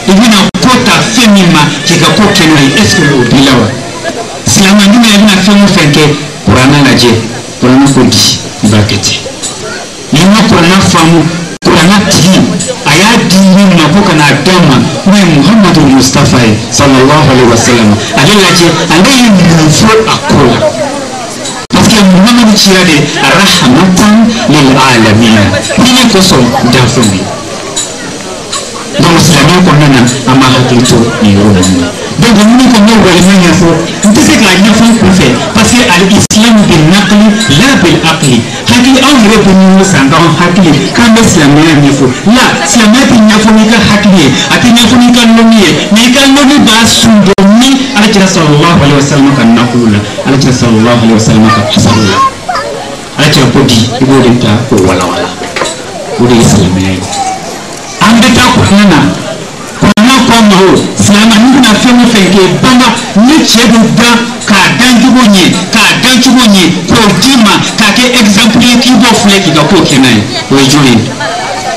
i bɛna ko ta fɛn min ma k'i ka ko kɛ n'o ye est-ce que o b'i la wa silamɛ ni i bɛna fɛn o fɛn kɛ kuranɛ lajɛ kuranɛ ko di i b'a kɛ ten n'i ma kuranɛ faamu kuranɛ tigi a y'a di min ma ko ka n'a d'a ma n'o ye Muhamadu Mustafa ye sallallahu alaihi wa sallam ale lajɛ ale ye mun fɔ a ko la parce que Muhamadu cira de rahmatan lil alamin hinɛ kosɔn danfɛnw ye donc silamɛya kɔnɔna na an b'a hakili to nin yɔrɔ ninnu na donc minnu ko n ye walima ɲɛfɔ n tɛ se k'a ɲɛfɔ n kunfɛ parce que al-islam bil naqli la bil aqli hakili anw yɛrɛ bɛ ɲɔgɔn san k'an hakili k'an bɛ silamɛya ɲɛfɔ la silamɛya tɛ ɲɛfɔ n'i ka hakili ye a tɛ ɲɛfɔ n'i ka lɔnni ye mais i ka lɔnni b'a sun dɔ ni alakira sallallahu alaihi wa sallam ka naqlu la alakira sallallahu alaihi wa sallam ka hasabu la alakira ko di i b'o de ta k'o walawala o de ye silamɛya ye an bɛ taa kuranɛ na kuranɛ kɔ ma o silamɛ n'i bɛna fɛn o fɛn kɛ banba ni cɛ bɛ da k'a dan cogo ɲɛ k'a dan cogo ɲɛ k'o d'i ma k'a kɛ exemple ye k'i b'o filɛ k'i ka ko kɛ n'a ye o ye jɔn ye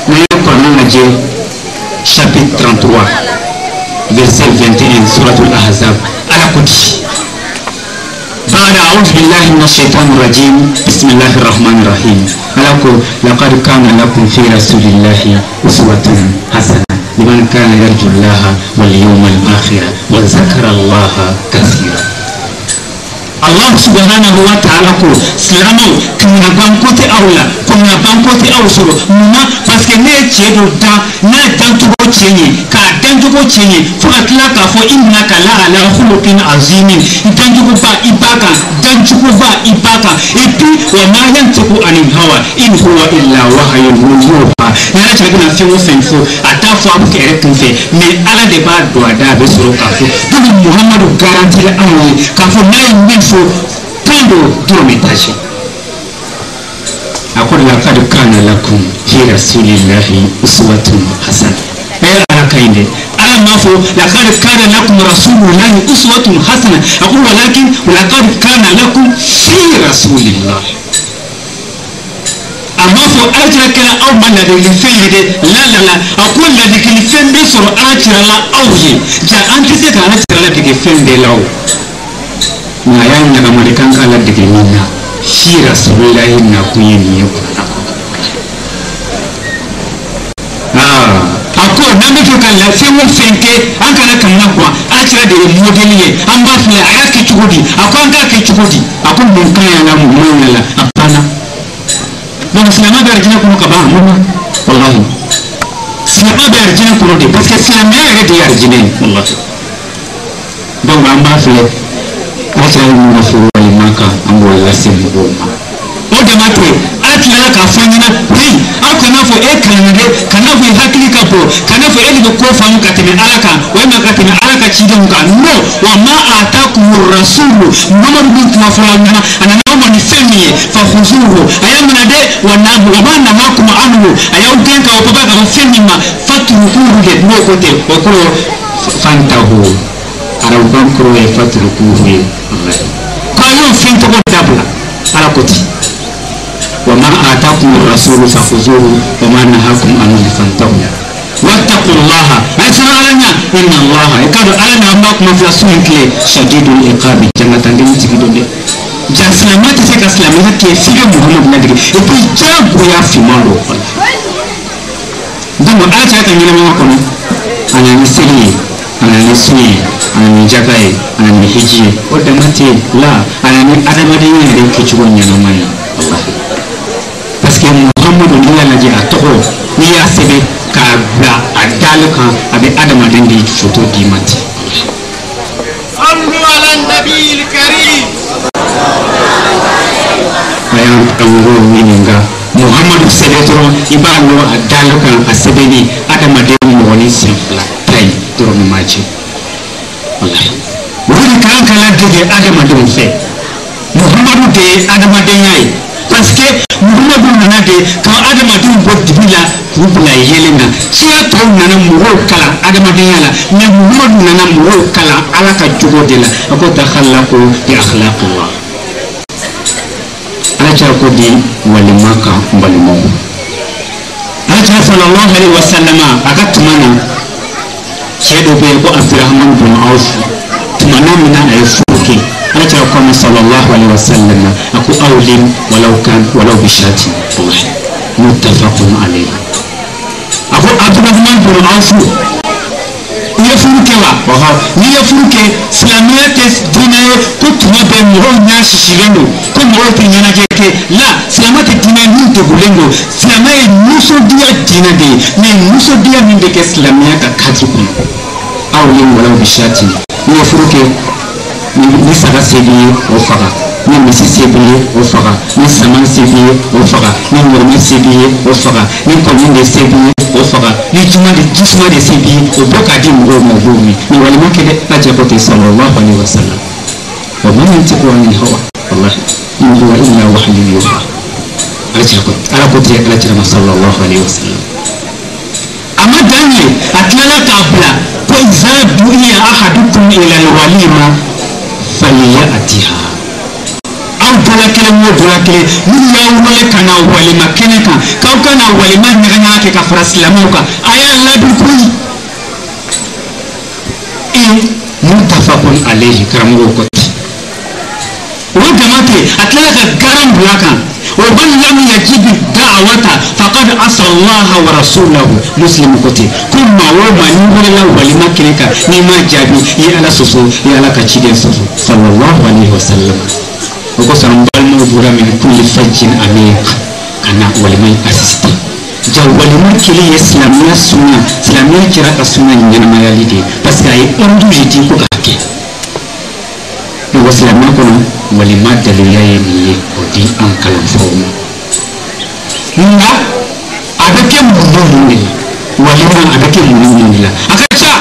n'an ye kuranɛ lajɛ chapitre 33 verset 21 suratul ahzab ala ko di بعد أعوذ بالله من الشيطان الرجيم بسم الله الرحمن الرحيم لقد كان لكم في رسول الله أسوة حسنة لمن كان يرجو الله واليوم الآخر وذكر الله كثيرا Allah subhanahu wa ta'ala ko silamo kuna bankote awla kuna bankote awsoro muma parce que ne ciedo da na dantugo cienye ka dantugo cienye fo atla ka fo innaka la ala khuluqin azimin dantugo ba ibaka dantugo ba ibaka et puis wa ma yantuku anil hawa in huwa illa wahyun yuha ya ta gina fi wo fenfo ata fo abu kere kunfe mais ala de ba do ada be soro ka fo donc Muhammadu garanti la amoy ka fo na min fo pando drometage akon la kad kana lakum fi rasulillahi uswatun hasana ala kainde على ما فو لقد كان لكم رسول الله أسوة حسنة أقول ولكن ولقد كان لكم في رسول الله أما فو أجر كلا أو من الذي فيه لا لا لا أقول الذي كل فين بيصير أجر لا أوجي جاء أنت سكان أجر لا دك فين بلاو ما يعني نعمل كلا دك منا في رسول الله نقولي ako nambe to kan la fewo fenke an kana kan na kwa akira de modeli ye an ba fle aya ke chugodi ako an ka ke chugodi ako mun kan ya na mun la apana donc silama be arjina ko ka ba mun wallahi silama be arjina ko de parce que silama ya de arjina wallahi donc an ba fle akira mun na fo wali maka an bo la se mo o de mate atla ka fanyina hey akana fo e kanade kana fo hakili ka bo kana fo e ko famu ka teme alaka wa ma ka teme alaka chidon ka no wa ma atakum rasulu mama bin kuma fulana anana mo ni femiye fa khuzuhu ayamna de wa na wa ma na makum anhu ayaw tenka o baba ka femima fatrukuhu de no kote o ko fantahu ara ban ko e fatrukuhu Allah ka yo finto ko dabla ala koti وما آتاكم الرسول فخذوه وما نهاكم عنه فانتهوا واتقوا الله أسمع لنا إن الله يكاد ألنا أماكم في رسولك شديد العقاب جنة تنتهي جان سلامات سيك سلامات كيفية محمد ندري يقول جاب ويا في مارو دم أجا كان يلما كنا أنا نسيني أنا نسوي أنا نجاكاي أنا نهجي ودمتي لا أنا أدمدي يري كيشوان ينامي الله parce que Muhammadu ni la laji atoko ni ya sebe ka bla adalka abe adama dendi photo di mati sallu ala nabiyil karim ayan tango mininga Muhammadu seletro ibalo adalka asebeni adama dendi woni simple tay toro machi wallahi woni kan kala de adama dendi fe Muhammadu de adama dendi parce que Muhammadu nana de quand adamadenw bɔ dibi la k'u bila yelen na siya tɔw nana mɔgɔw kalan adamadenya la mais Muhammadu nana mɔgɔw kalan ala ka jogo de la a ko takhallaku bi akhlaqillah ala cɛ ko di walima kan balimaw ala cɛ sallallahu alaihi wasallama a ka tuma na cɛ dɔ bɛ yen ko Abdurrahman bin Auf tuma na min na a ye furu kɛ ala cɛ ko sallallahu alaihi wasallam aku awlim walau bishati muttafaqun alayhi aku Abdurrahman bin Auf ya furuke wa ni ya furuke islamiyya te dina ko tuma be mo nya shishirendo ko mo te nyana jeke la islamiyya te dina ni to bulengo islamiyya muso dia dina de mais muso dia min de ke islamiyya ka kadri ko awlim walau bishati ni ya furuke ni saga sebiye o faga ni misi sebiye o faga ni saman sebiye o faga ni murmi sebiye o faga ni komin de sebiye o faga ni juma de sebiye o boka di mo mabumi ni walima kede ajabote sallallahu alaihi wasallam wa man yantiqu anil hawa wallahi in huwa illa wahyun yuha ala ko te ala tira sallallahu alaihi wasallam amma danye atlala kabla ko iza du'iya ahadukum ila alwalima فليأتها أو بلاكله مو بلاكله من يومه كان ولما كنكا كأو كان ولما نعناك كفرس لموكا أيا الله بكوي إيه متفق عليه كرمه كتي وجماعتي أتلاك كرم بلاكا ومن لم يجب الدعوة فقد عصى الله ورسوله مسلم كتي كما وما نقول له ولما كنك نما جابي يا على سوسو يا على كتشيدين سوسو صلى الله عليه وسلم وقصر بالمو برا من كل فج عميق كنا ولما أسستي جاء ولما كلي إسلامية سنة إسلامية كرا سنة ينما يليدي بس كاي أمدو جدي كوكاكي وإسلامية كنا ولما دليل يمي ودي أنكلم فوم nga adake mununi walima adake mununi la akacha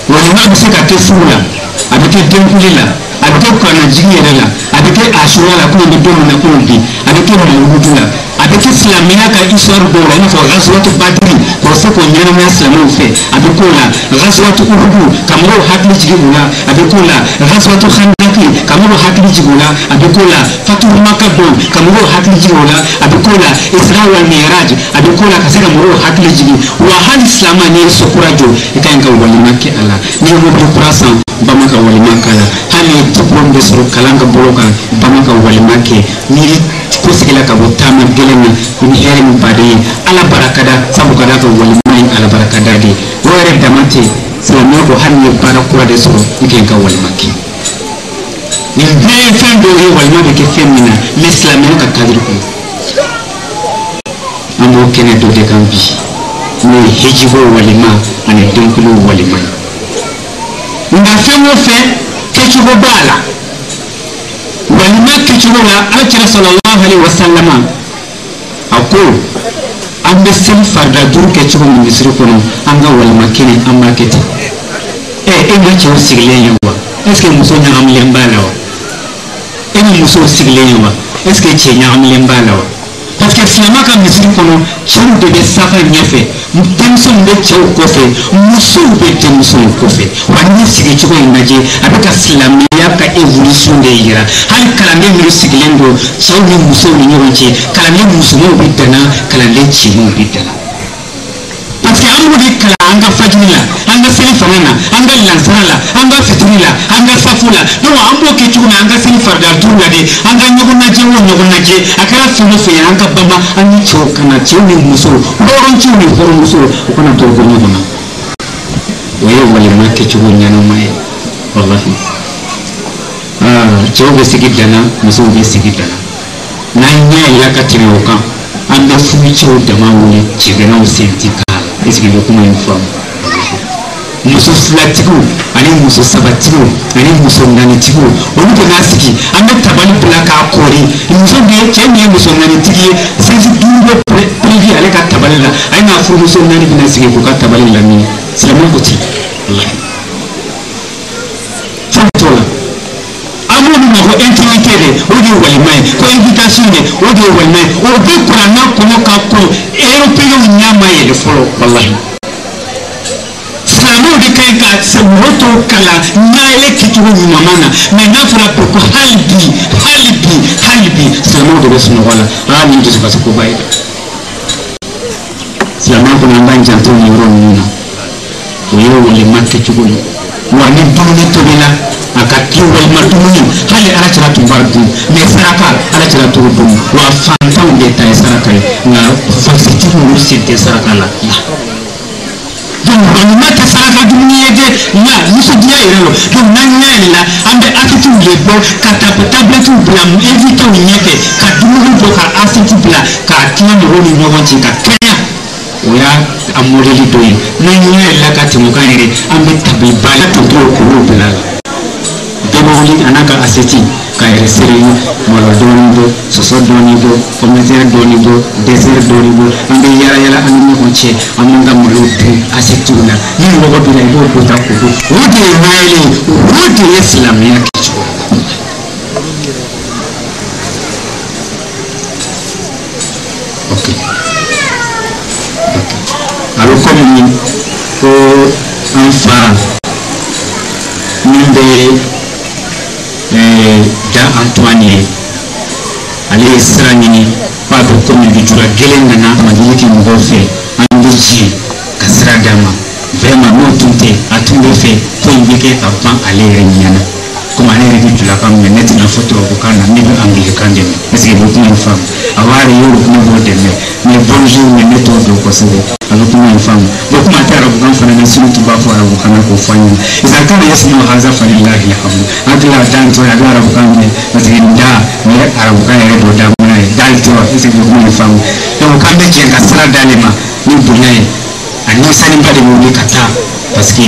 walima bisika tefula adake denkulila adake kana jingere la adake ashura la ko ndo na ko bi adake mawudu la avec silamɛya ka histoire dɔw la i n'a fɔ ghazwatu badri pour se k'o ɲɛnamaya silamɛw fɛ a bɛ k'o la ghazwatu uhudu ka mɔgɔw hakili jigin o la a bɛ k'o la ghazwatu khandaki ka mɔgɔw hakili jigin o la a bɛ k'o la fatuhu maka don ka mɔgɔw hakili jigin o la a bɛ k'o la isra wal mi'raj a bɛ k'o la ka se ka mɔgɔw hakili jigin wa hali silamɛ n'i ye sokura jɔ i ka ɲi ka walima kɛ a la n'i ye mobili kura san ba ma ka walima k'a la hali ni diplôme bɛ sɔrɔ kalan ka bolo kan ba ma ka walima kɛ n'i ko sigila ka bɔ taama gɛlɛn na i ni hɛrɛ min baden ye ala barakada sabu ka da ka walima ye ala barakada de o yɛrɛ dama tɛ silamɛya ko hali ni ye baara kura de sɔrɔ i ka ɲi ka walima kɛ nin bɛɛ ye fɛn dɔw ye walima bɛ kɛ fɛn min na mɛ silamɛya ka kadiri kɔnɔ an b'o kɛnɛ dɔ de kan bi n'o ye hijibo walima ani dɔnkiliw walima ye nka fɛn o fɛn kɛcogo b'a la walima kɛcogo la alakira sallallahu alaihi wasallam a ko an bɛ seli farida duuru kɛ cogo min misiri kɔnɔ an ka walima kelen an b'a kɛ ten e ma cɛw sigilen ye wa est ce que muso ɲagamilen b'a la wa e ni musow sigilen ye wa est ce que cɛ ɲagamilen b'a la wa parce que silamɛ ka misiri kɔnɔ cɛw de bɛ safa ɲɛfɛ denmisɛnw bɛ cɛw kɔfɛ musow bɛ denmisɛnw kɔfɛ wa n'i sigi cogo in lajɛ a bɛ ka silamɛya ka évolution de yira hali kalanden minnu sigilen don cɛw ni musow ni ɲɔgɔn cɛ kalanden musomanw bɛ dana kalanden cɛmanw bɛ dana parce que an b'o de kalan an ka fajiri la an ka seli fanga na an ka lansara la an ka fitiri la an ka safu la donc an b'o kɛ cogo min an ka seli farida duuru la de an ka ɲɔgɔn lajɛ o ɲɔgɔn lajɛ a kɛra fɛn o fɛn ye an ka bama an ni cɛw kana cɛw ni musow hɔrɔnciw ni hɔrɔnmusow u kana to bɔ ɲɔgɔn na o ye walima kɛcogo ɲɛnama ye walahi cɛw bɛ sigi dana musow bɛ sigi dana n'an ɲɛ yɛlɛ ka tɛmɛ o kan an bɛ furucɛw dama wele cɛganaw sen ti k'a la est ce que i bɛ kuma in faamu muso filatigiw ani muso sabatigiw ani muso naanitigiw olu de b'a sigi an bɛ tabali bila k'a kɔri muso bɛ cɛ min ye muso naanitigi ye seli duuru bɛ prévu ale ka tabali la a ye n'a furumuso naani bɛna sigi k'u ka tabali lamini silamɛ ko ten walahi fɛn t'o la an b'olu ma ko intimité de o de ye walima ye ko invitation de o de ye walima ye o bɛ kuranna kɔnɔ ka kɔn européenw ɲɛ ma yɛlɛ fɔlɔ walahi silamɛw de ka ɲi ka mɔgɔ tɔw kalan ɲayɛlɛ kɛcogo ɲuman na mɛ n'a fɔra ko hali bi silamɛw de bɛ sunɔgɔ la nin dusukasi ko ba ye dɛ silamɛw kɔnɔ an b'an janto nin yɔrɔ ninnu na o ye walima kɛcogo ye wa ni dumuni tobila a ka kɛ walima dumuni hali alakira tun b'a dun mɛ saraka alakira t'o dun wa fantanw de ta ye saraka ye nka fasitigiw olu sen tɛ saraka la donc walima tɛ saraka dumuni ye dɛ nka nisɔndiya yɛrɛ lo donc n'an ɲɛ yɛlɛla an bɛ asetiw de bɔ ka tabletiw bila invitew ɲɛfɛ ka dumuni bɔ ka aseti bila k'a tiɲɛ mɔgɔw ni ɲɔgɔn cɛ ka kɛnɛya o y'a a modèle dɔ ye n'an ɲɛ yɛlɛla ka tɛmɛ o kan yɛrɛ an bɛ tabiliba la tantɔ k'olu bila la bɛɛ bɛ wuli a n'a ka aseti ka yɛrɛ sere malo dɔɔni bɔ sɔsɔ dɔɔni bɔ pomɛtɛri dɔɔni bɔ dɛsɛri dɔɔni bɔ an bɛ yala yala an ni ɲɔgɔn cɛ an b'an ka malo dun asetiw la ni mɔgɔ bɛ na i b'o bɔ ta k'o dun o de ye mayɛlɛ ye o de ye silamɛya kɛcogo ok a bɛ komi ko an fa min bɛ da Antoine ye ale ye sira ɲini k'a bɛ komi lujura gɛlɛn nana majigi mɔgɔw fɛ an bɛ ci ka sira d'a ma vraiment n'o tun tɛ a tun bɛ fɛ ko in bɛ kɛ ka ban ale yɛrɛ ɲɛna komi ale yɛrɛ bɛ julakan mɛn ne tɛna fɔ tubabukan na ne bɛ angilikan dɛmɛ est ce que i bɛ kuma in faamu a b'a yɛrɛ ye o kuma b'o dɛmɛ mais bonjour mais ne t'o dɔn kosɛbɛ a bɛ kuma in faamu bon kuma tɛ arabukan fana na sini tun b'a fɔ arabukan na k'o fɔ an ɲɛna iza kana yasma haza falilahi alhamdu an tila a dan tora a bɛ arabukan mɛn parce que da ni arabukan yɛrɛ dɔ da mun ye da tora est ce que kuma in faamu donc k'an bɛ jɛ ka sira d'ale ma ni bonya ye a ɲɛsalenba de bɛ wuli ka taa parce que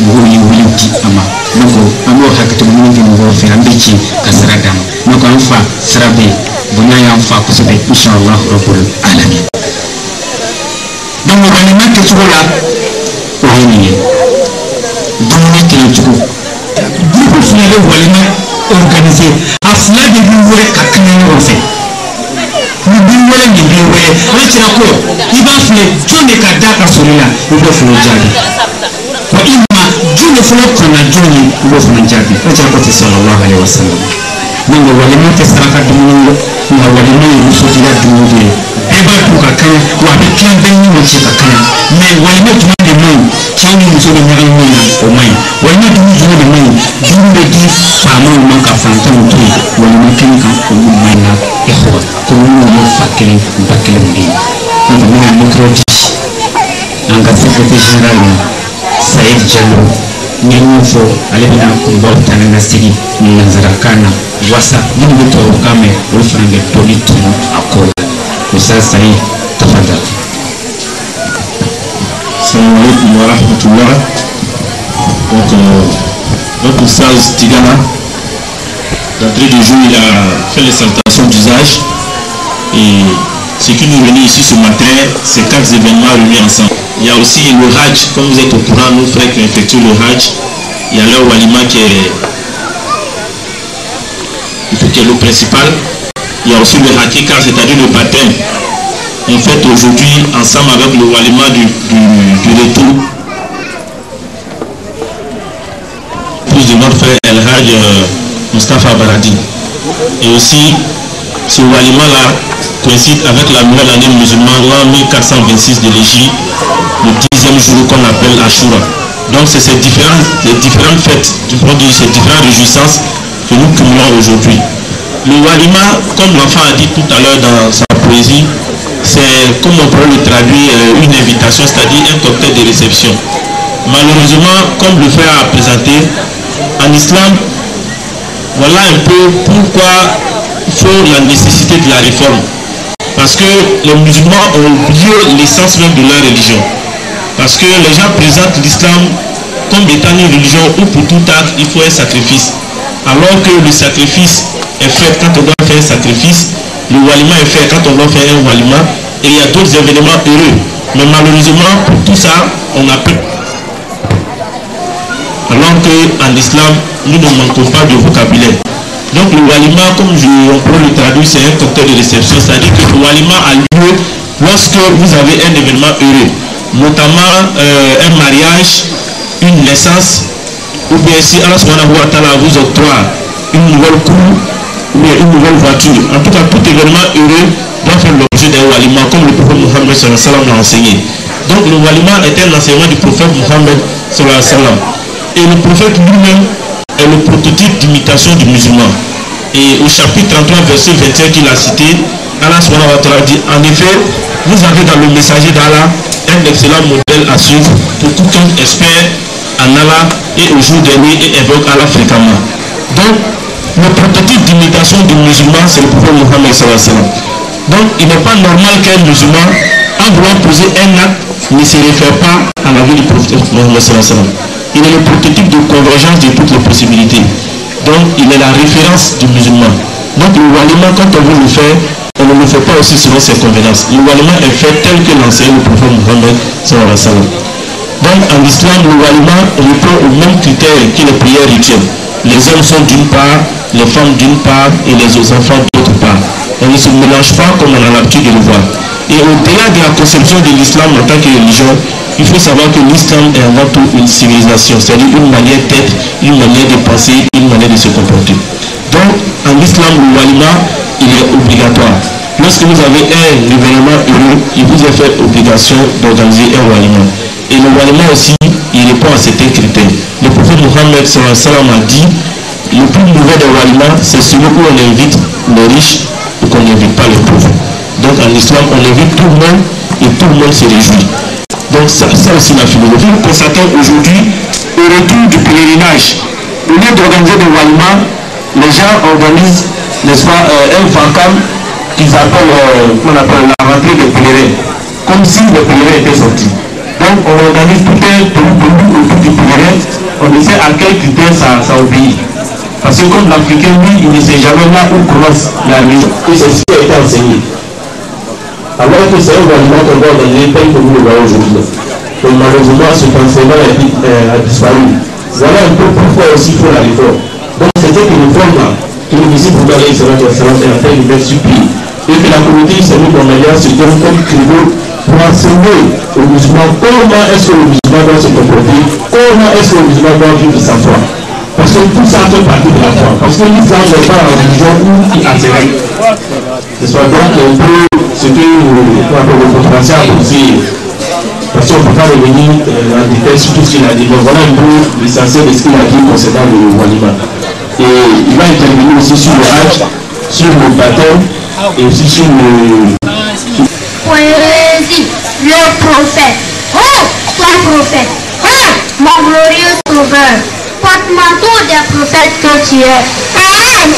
mɔgɔw ye wuli di a ma donc an b'o hakɛto ɲini kɛ mɔgɔw fɛ an bɛ ci ka sira d'a ma donc an fa sira bɛ yen bonya y'an fa kosɛbɛ inshallah rabbul alamin donc walima kɛcogo la o ye nin ye dumuni kɛcogo groupe fila bɛ walima organiser a fila de bɛ wele ka kɛnɛ ɲɔgɔn fɛ ni bin wɛrɛ nin bɛ ko i b'a filɛ jɔn de ka da ka sɔrɔ i la i b'o fana jaabi wa i ma jɔn de fana kɔnna jɔn ye i b'o fana jaabi o jaa ko tɛ sallallahu alaihi wasallam ne ko walima tɛ saraka dumuni ye nka walima ye musokila dumuni de ye bɛɛ b'a dun ka kan wa a bɛ tila bɛɛ ni ɲɔgɔn cɛ ka kan mɛ walima jumɛn de man ɲi cɛw ni muso bɛ ɲagami min na o man ɲi walima dumuni jumɛn de man ɲi dumuni bɛ di faamaw ma ka fantanw to yen walima kɛnɛ kan olu man ɲi na ɛhɔ ko minnu ye fa kelen ba kelen de ye n'o tɛ ne ka micro di an ka secrétaire général ma Sayid Jallo n ye min fɔ ale bɛna kunbaw ta ni ka segin nanzarakan na wasa minnu bɛ tubabukan mɛn olu fana bɛ dɔɔni tunu a ko la Ustaz Sayid tafadal. Assalamu alaikum wa rahmatullah. Donc notre Ustaz Tigana d'entrée de jeu il a fait les salutations d'usage et ce qui nous réunit ici ce matin c'est 4 événements réunis ensemble. Il y a aussi le Hajj, comme vous êtes au courant, nous frères qui effectuent le Hajj, il y a le Walima qui est le principal. Il y a aussi le Hakika, c'est-à-dire le baptême. En fait, aujourd'hui, ensemble avec le Walima du retour, plus de notre frère El Hajj Mustafa Baradi. Et aussi, ce Walima-là coïncide avec la nouvelle année musulmane, l'an 1426 de l'Égypte, le 10e jour qu'on appelle Ashura. Donc c'est ces différentes fêtes, ces différentes réjouissances que nous cumulons aujourd'hui. Le Walima, comme l'enfant a dit tout à l'heure dans sa poésie, c'est, comme on pourrait le traduire, une invitation, c'est-à-dire un cocktail de réception. Malheureusement, comme le frère a présenté, en islam, voilà un peu pourquoi il faut la nécessité de la réforme. Parce que les musulmans ont oublié l'essence même de leur religion. Parce que les gens présentent l'islam comme étant une religion où pour tout acte il faut un sacrifice. Alors que le sacrifice est fait quand on doit faire un sacrifice, le walima est fait quand on doit faire un walima, et il y a d'autres événements heureux. Mais malheureusement, pour tout ça, on a peu. Alors qu'en islam, nous ne manquons pas de vocabulaire. Donc le walima, comme on peut le traduire, c'est un cocktail de réception, c'est-à-dire que le walima a lieu lorsque vous avez un événement heureux, notamment un mariage, une naissance, ou bien si Allah subhanahu wa ta'ala vous octroie une nouvelle cour ou bien une nouvelle voiture. En tout cas, tout événement heureux doit faire l'objet d'un walima, comme le prophète Mohammed sallallahu alayhi wa sallam l'a enseigné. Donc le walima est un enseignement du prophète Mohammed sallallahu alayhi wa sallam. Et le prophète lui-même est le prototype d'imitation du musulman. Et au chapitre 33, verset 21 qu'il a cité, Allah subhanahu wa ta'ala dit, en effet, vous avez dans le messager d'Allah un excellent modèle à suivre pour quiconque espère en Allah et au jour dernier et invoque Allah fréquemment. Donc, le prototype d'imitation du musulman, c'est le prophète Mohammed sallallahu alayhi wa sallam. Donc, il n'est pas normal qu'un musulman, en voulant poser un acte, ne se réfère pas à la vie du prophète Mohammed sallallahu alayhi wa sallam. Il est le prototype de convergence de toutes les possibilités. Donc, il est la référence du musulman. Donc, le walima, quand on veut le faire, on ne le fait pas aussi selon ses convenances. Le walima est fait tel que l'enseigne le prophète Mohammed sallallahu alayhi wa sallam. Donc, en islam, le walima répond aux mêmes critères que les prières rituelles. Les hommes sont d'une part, les femmes d'une part et les enfants d'autre part. On ne se mélange pas comme on a l'habitude de le voir. Et au-delà de la conception de l'islam en tant que religion, il faut savoir que l'islam est avant tout une civilisation, c'est-à-dire une manière d'être, une manière de penser, une manière de se comporter. Donc, en islam, le walima, il est obligatoire. Lorsque vous avez un événement heureux, il vous est fait obligation d'organiser un walima. Et le walima aussi, il répond à certains critères. Le prophète Mohammed sallallahu alayhi wa sallam a dit, le plus mauvais des walima, c'est celui où on invite les riches et qu'on n'invite pas les pauvres. Donc en islam, on invite tout le monde et tout le monde se réjouit. Donc ça aussi la philosophie. Nous constatons aujourd'hui au retour du pèlerinage. Au lieu d'organiser des walima, les gens organisent, n'est-ce pas, un vakam qu'ils appellent, qu'on appelle la rentrée des pèlerins. Comme si les pèlerins étaient sortis. Donc on organise tout un autour du pèlerin, on essaie à quel critère ça obéit. Parce que comme l'Africain, lui, il ne sait jamais là où commence la religion. Et ceci a été enseigné. Alors que c'est un walima qu'on doit organiser tel que vous le voyez aujourd'hui. Donc malheureusement, ce enseignement a disparu. Voilà un peu pourquoi aussi il faut la réforme. Donc c'était une réforme là, que le disciple d'Allah est en train de mettre sur pied. et que la communauté islamique mohammedienne se donne comme credo pour enseigner aux musulmans comment est-ce que le musulman doit se comporter, comment est-ce que le musulman doit vivre sa foi. Parce que tout ça fait partie de la foi. Parce que l'islam n'est pas la religion qui atterrit. C'est pas donc un peu ce que le conférencier a posé. Parce qu'on ne peut pas revenir en détail sur tout ce qu'il a dit. Mais voilà un peu l'essentiel de ce qu'il a dit concernant le walima. Et il va intervenir aussi sur le hajj, sur le baptême et aussi sur le... Poésie, le prophète. Oh, toi prophète. Oh, mon glorieux sauveur. Porte-manteau des prophètes que tu es.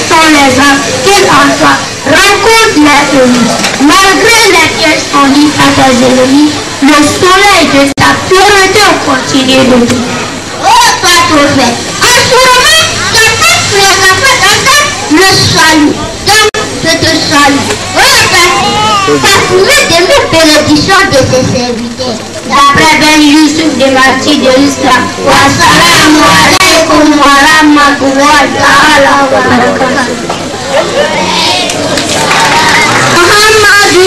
Sont les hommes qu'ils en soient. Rencontre les ennemis. Malgré les pièges tendus à tes ennemis, le soleil de ta pureté continue de vivre. Oh, toi prophète. Assurément, ta tête le salut. Donc, je te salue. Oh, t'as trouvé des mêmes bénédictions de tes serviteurs. D'après Ben Youssouf des martyrs de l'Islam. Wassalamu alaikum wa rahmatullahi ta'ala wa barakatuh.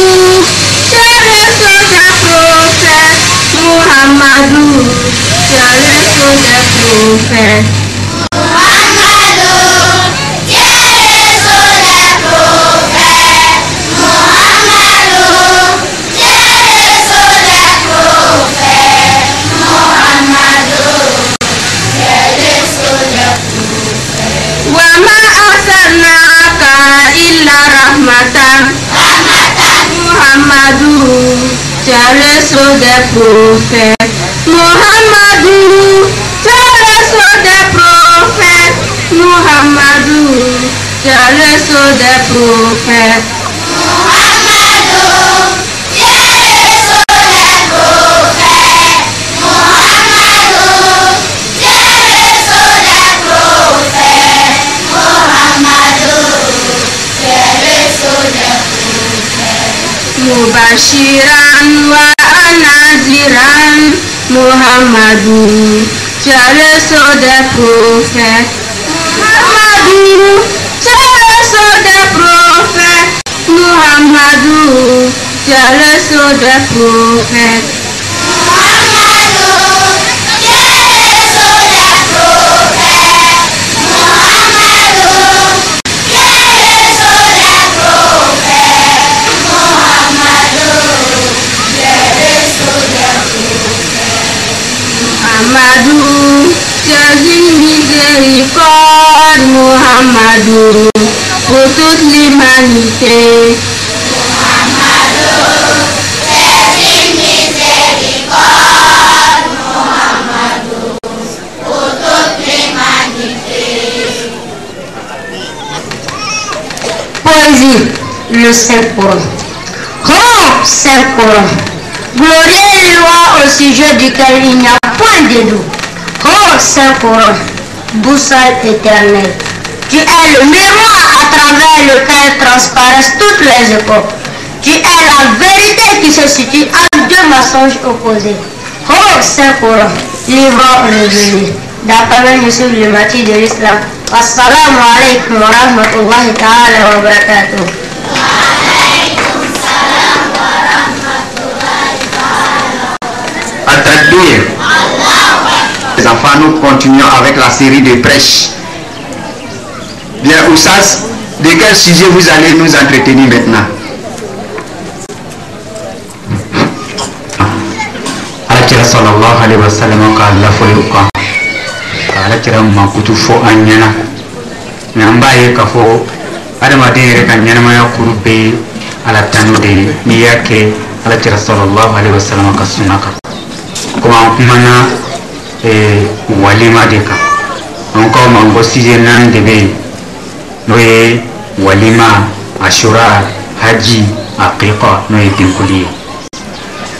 Muhammadou, c'est le soldat prophète. Muhammadou, c'est le soldat prophète. Muhammadou, tu es le sceau des prophètes. Muhammadou, tu es le sceau des prophètes. Muhammadou, tu es le sceau des prophètes. Mubashiran wa naziran, Muhammadou, tu es le sceau des prophètes. Muhammadou, tu es le sceau des prophètes. Muhammadou, tu es le sceau des prophètes. Muhammadou, tu es une miséricorde, Muhammadou, pour toute l'humanité. Muhammadou, tu es une miséricorde, Muhammadou, pour toute l'humanité. Poésie, le Saint-Coran. Oh, Saint-Coran, glorieux et loi au sujet duquel il n'y a point de doute. Oh Saint-Coran, boussole éternelle, tu es le miroir à travers lequel transparaissent toutes les époques. Tu es la vérité qui se situe entre deux mensonges opposés. Oh Saint-Coran, livre révélé, d'après Monsieur le martyr de l'Islam. Assalamu alaikum wa rahmatullahi ta'ala wa barakatuh. Les enfants, nous continuons avec la série de prêches. Bien, Oussas, de quel sujet vous allez nous entretenir maintenant? Alakira sallallahu alaihi wasallam ka Allah fuluka. Alakira makutu fo anyana. Nambaye ka fo adama de kan nyana ma kurube ala tanu de ni yake alakira sallallahu alaihi wasallam ka sunaka. Kuma mana walima de kan encore mango sije nan de be noye walima ashura haji aqiqa noye tinkuli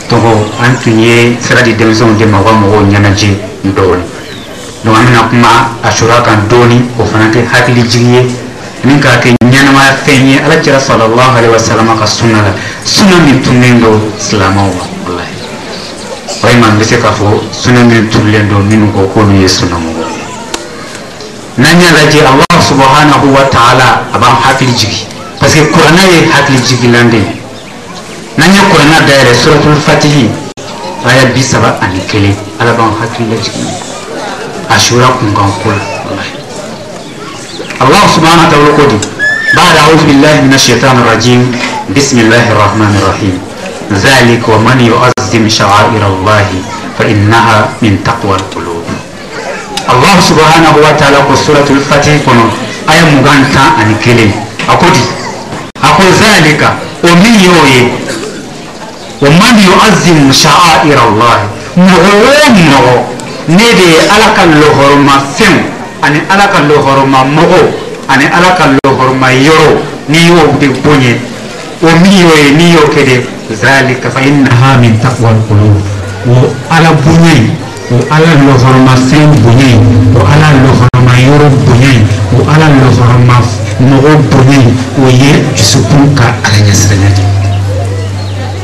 togo antunye siradi demson de mawa mo nyanaje ndoni no amina kuma ashura kan doni ko fanate hakili jiye min ka ke nyana ma fenye ala jira sallallahu alaihi wasallam ka sunna min tunendo islamawa wallahi vraiment bese ka fo sunan min tullendo min ko ko no yesuna mo nanya laji Allah subhanahu wa ta'ala abam hakili jigi parce que Qur'an est hakli jigilande nanya Qur'an daire suratul fatih aya bisaba anikele ala ban hakli jigilande ashura kun kan kula Allah subhanahu wa ta'ala qodi بعد أعوذ بالله من الشيطان الرجيم بسم الله الرحمن الرحيم ذلك ومن يعظم شعائر الله فإنها من تقوى القلوب الله سبحانه وتعالى في سورة الفتح كنو آية مغانتا أن كلم أقول ذلك ومن يعظم شعائر الله مغو نبي ألك اللهرما فيم أن ألك اللهرما مغو أن ألك اللهرما يرو نيو ببني ومن نيو كده ذلك فإنها من تقوى القلوب وعلى بني وعلى اللهرما فيم بني وعلى اللهرما يرو بني وعلى اللهرما مغو بني ويه جسوبك على نسرنات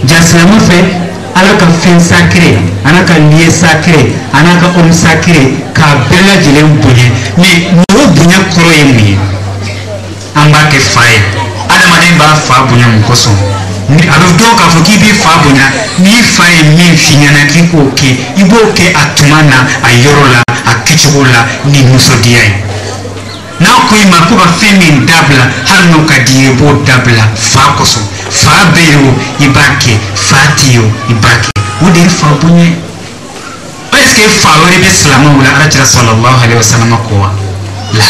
جسلما في ala ka fɛn sacré ana ka lieu sacré ana ka homme sacré ka bɛɛ lajɛlen bonya mais mɔgɔ bonya kɔrɔ ye mun ye an b'a kɛ fa ye adamaden b'a fa bonya mun kosɔn a bɛ dɔn k'a fɔ k'i b'i fa bonya n'i fa ye min f'i ɲɛna k'i k'o kɛ i b'o kɛ a tuma na a yɔrɔ la a kɛcogo la ni nisɔndiya ye n'a ko i ma ko ka fɛn min dabila hali n'o ka di ye i b'o dabila fa kosɔn fa bɛ yen o i b'a kɛ fa tɛ yen o i b'a kɛ o de ye fa bonya ye est ce que fa wɛrɛ bɛ silamɛw la alakira sallallahu alaihi wa sallam ko wa la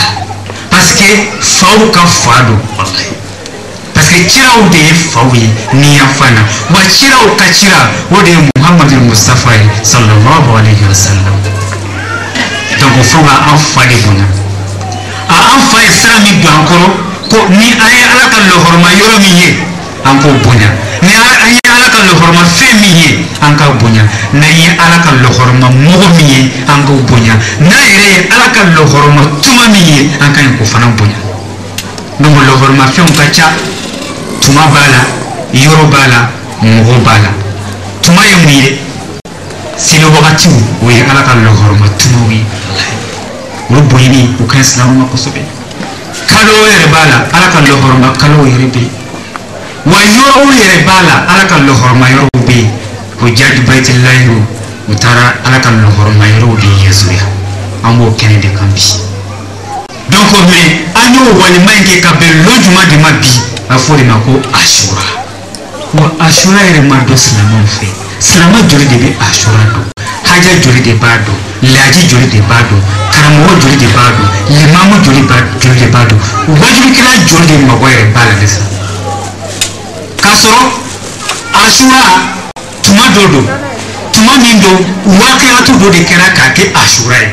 parce que faw ka fa don walahi parce que ciraw de ye faw ye ni yan fana wa ciraw ka cira o de ye muhammadu mustafa ye sallallahu alaihi wa sallam donc fo ka an fa de bonya an fa ye sira min don an kɔrɔ ko ni an ye ala ka lahɔrɔma yɔrɔ min ye an k'o bonya ni an ye ala ka lahɔrɔma fɛn min ye an k'a bonya n'an ye ala ka lahɔrɔma mɔgɔ min ye an k'o bonya n'an yɛrɛ ye ala ka lahɔrɔma tuma min ye an ka ɲi k'o fana bonya donc lahɔrɔma fɛnw ka ca tuma b'a la yɔrɔ b'a la mɔgɔ b'a la tuma ye mun ye seli wagatiw o ye ala ka lahɔrɔma tumaw ye olu bonyani o ka ɲi silamɛw ma kosɛbɛ kalo yɛrɛ b'a la ala ka lahɔrɔma kalo yɛrɛ bɛ yen wa yɔrɔw yɛrɛ b'a la ala ka lahɔrɔma yɔrɔw bɛ yen o jadi bayitilahi o taara ala ka lahɔrɔma yɔrɔw de yezuya an b'o kɛnɛ de kan bi donc mais an y'o walima in kɛ ka bɛn lon juma de ma bi a fɔ de ma ko asura wa asura yɛrɛ ma dɔn silamɛw fɛ silamɛ joli de bɛ asura dɔn haja joli de b'a dɔn laji joli de b'a dɔn karamɔgɔ joli de b'a dɔn limamu joli de b'a dɔn wajulikɛla joli de mɔgɔ yɛrɛ b'a la sisan k'a sɔrɔ asura tuma dɔ don tuma min don waakɛyatu dɔ de kɛra k'a kɛ asura ye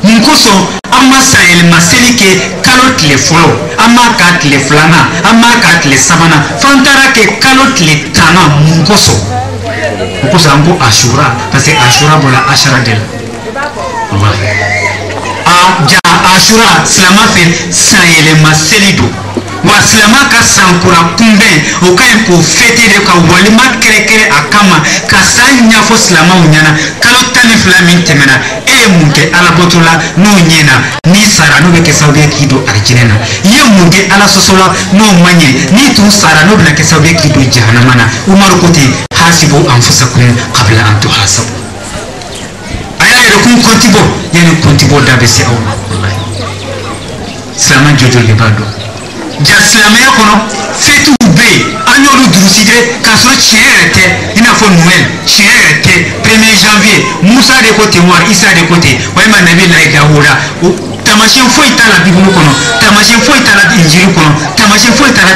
mun kosɔn an ma sanyɛlɛma seli kɛ kalo tile fɔlɔ an m'a k'a tile filanan an m'a k'a tile sabanan f'an taara kɛ kalo tile tannan mun kosɔn o kosɔn an ko asura parce que asura bɔra asara de la ja asura silama fɛ sanyɛlɛma seli don wa silama ka sankura kunbɛn o ka ɲi k'o fêter de ka walima kɛrɛkɛrɛ a kama ka san ɲɛfɔ silamaw ɲɛna kalo 12 min tɛmɛna e ye mun kɛ alabato la n'o ɲɛna n'i sara n'o bɛ kɛ sababu ye k'i don arijinɛ na i ye mun kɛ ala sɔsɔ la n'o ma ɲɛ n'i tun sara n'o bɛna kɛ sababu ye k'i don jahanama na umaru ko ten hasibu anfusakum qabla an tuhasabu a y'a yɛrɛ kun kɔnti bɔ yanni kɔnti bɔ da bɛ se aw ma silama jɔjɔ de b'a dɔn ja silamɛya kɔnɔ fêtiw bɛ yen an y'olu durusi dɛ k'a sɔrɔ tiɲɛ yɛrɛ tɛ i n'a fɔ noël tiɲɛ yɛrɛ tɛ 1er janvier musa de ko ten wa isa de ko ten walima nabi layi dawuda tamasiyɛn foyi t'a la bibulu kɔnɔ tamasiyɛn foyi t'a la injili kɔnɔ tamasiyɛn foyi t'a la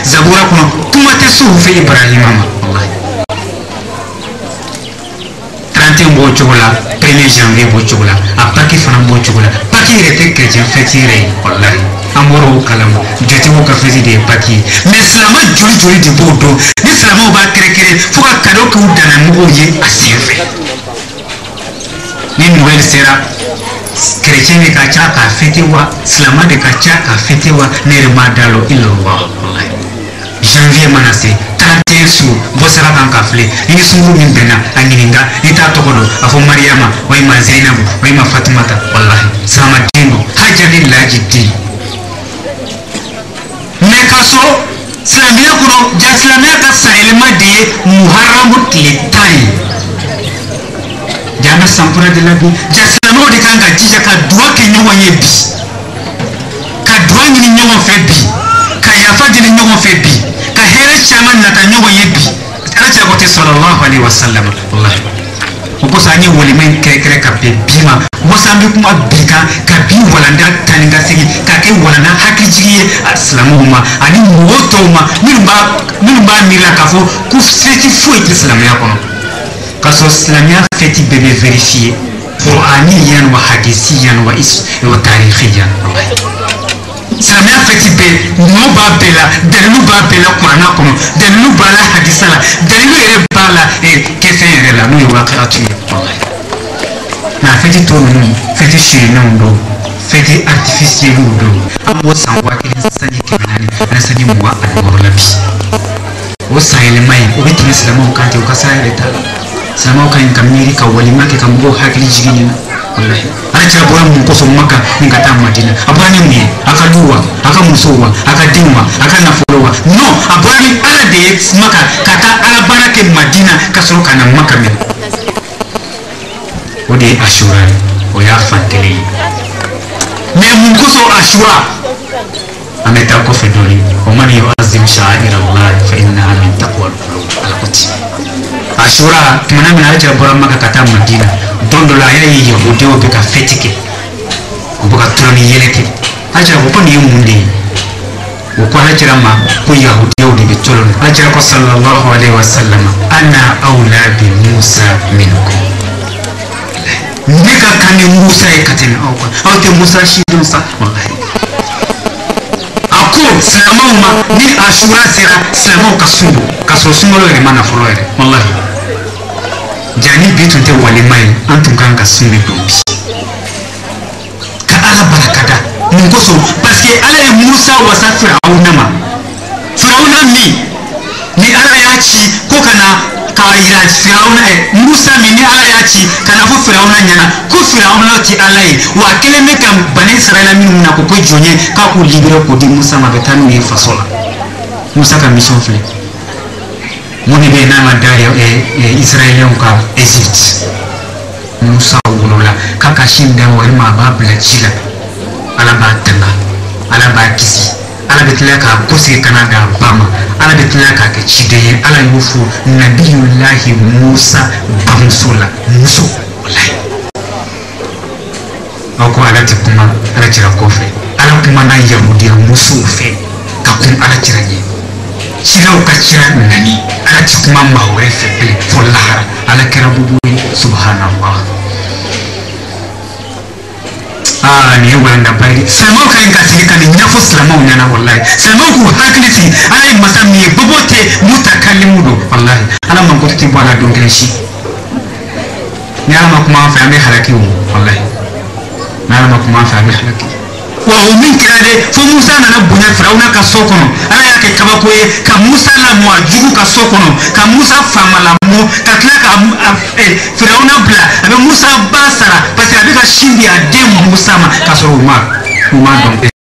zabura kɔnɔ kuma tɛ s'o fɛ ibrahima ma 31 b'o cogo la 1er janvier b'o cogo la a paki fana b'o cogo la paki yɛrɛ tɛ chrétien fête yɛrɛ ye walahi an bɔra o kalama jɔtigiw ka fête de ye paki ye mais silamɛ joli joli de b'o dɔn ni silamɛw b'a kɛrɛkɛrɛ fo ka cadeau k'u dannamɔgɔw ye a senfɛ ni noël sera chrétien de ka ca k'a fêter wa silamɛ de ka ca k'a fêter wa ne yɛrɛ m'a da lɔ illallah walahi janvier mana se 31 su bɔ sira kan ka filɛ i ni sunkuru min bɛnna a ɲininka i t'a tɔgɔ dɔn a fɔ mariyama walima zainabu walima fatumata walahi silamɛden don hajja ni laji den mais kaso silamɛya kɔnɔ ja silamɛya ka sayɛlɛma de ye muharamu tile 10 ja an bɛ sanfura de la bi ja silamɛw de kan ka jija ka duwa kɛ ɲɔgɔn ye bi ka duwa ɲini ɲɔgɔn fɛ bi ka yafa ɲini ɲɔgɔn fɛ bi ka hɛrɛ caman nata ɲɔgɔn ye bi alakira ko tɛ sallallahu alaihi wasallam wallahi o kosɔn an ye walima in kɛrɛkɛrɛ ka bɛn bi ma wasa an bɛ kuma bi kan ka bi walanda tani ka segin ka kɛ walanda hakilijigi ye silamɛw ma ani mɔgɔ tɔw ma minnu b'a miiri la k'a fɔ ko fɛti foyi tɛ silamɛya kɔnɔ k'a sɔrɔ silamɛya fɛti bɛɛ bɛ vérifier qur'aniyan wa hadisiyan wa tarihiyan silamɛya fɛti bɛɛ ɲɔ b'a bɛɛ la dalilu b'a bɛɛ la kuranna kɔnɔ dalilu b'a la hadisa la dalilu yɛrɛ b'a la kɛfɛn yɛrɛ la n'o ye waqi'atu ye nka fɛti tɔ ninnu fɛti sirilenw don fɛti artificielw don an b'o san 1000 sanji 400 ani sanji 26 la bi o san yɛlɛma ye o bɛ tɛmɛ silamɛw kan ten o ka sira yɛrɛ t'a la silamɛw ka ɲi ka miiri ka walima kɛ ka mɔgɔw hakili jigin nin na wallahi ala cira bɔra mun kosɔn maka ni ka taa madina a bɔra ni mun ye a ka du wa a ka musow wa a ka denw wa a ka nafolo wa non a bɔra ni ala de ye maka ka taa ala baara kɛ madina ka sɔrɔ ka na maka minɛ o de ye ashura ye o y'a fan kelen ye mais mun kosɔn ashura an bɛ taa kɔfɛ dɔɔni wa man yu'azzim sha'air Allah fa innaha min taqwa al-qulub ala ko ten ashura tumana min ala cira bɔra maka ka taa madina don dɔ la a y'a ye yahudiw bɛ ka fɛti kɛ u bɛ ka tuloni yɛlɛ kɛ ala cira ko nin ye mun de ye o ko ala cira ma ko yahudiw de bɛ tuloni ala cira ko sallallahu alaihi wasallam ana awla bi musa minkum ne ka kan ni musa ye ka tɛmɛ aw kan aw tɛ musa si dɔn sa wallahi a ko silamɛw ma ni ashura sera silamɛw ka sun don ka sɔrɔ sunkalo yɛrɛ ma nafolo yɛrɛ wallahi jani bi tun tɛ walima ye an tun kan ka sun de don bi ka ala barakada mun kosɔn parce que ala ye musa wasa firawuna ma firawuna min ni ala y'a ci ko ka na ka yira firawuna musa min ni ala y'a ci ka na fɔ firawuna ɲɛna ko firawuna tɛ ala ye wa a kelen bɛ ka bani israɛla minnu na ko jɔn ye k'a k'u libéré k'o di musa ma a bɛ taa n'u ye faso la musa ka mission filɛ mun de bɛ yen n'a ma da israɛlɛnw ka Égypte musa wolola k'a ka sin da walima a b'a bila ci la ala b'a tanga ala b'a kisi ala bɛ tila k'a kosegin ka na d'a ba ma ala bɛ tila k'a kɛ ciden ye ala y'o fɔ nabiyulahi musa bamuso la muso walayi aw ko ala tɛ kuma ala cira kɔfɛ ala kumana yahudiya musow fɛ ka kun ala cira ɲɛ cilaw ka cira nani ala ti kuma maa wɛrɛ fɛ bilen fo lahara ala kɛra bubu ye subhanallah nin ye walanda ba ye silamɛw ka ɲi ka sigi ka nin ɲɛfɔ silamɛw ɲɛna wallahi silamɛw k'u hakili sigi ala ye masa min ye bobo tɛ mutakalimu don wallahi ala mankutu tɛ bɔ a la don kelen si ni ala ma kuma an fɛ an bɛ halaki o wallahi ni ala ma kuma an fɛ an bɛ halaki wa o min kɛra dɛ fo musa nana bonya firawuna ka so kɔnɔ ala y'a kɛ kabako ye ka musa lamɔ a jugu ka so kɔnɔ ka musa faama lamɔ ka tila ka firawuna bila a bɛ musa ba sara parce que a bɛ ka sin di a den musa ma k'a sɔrɔ u ma dɔn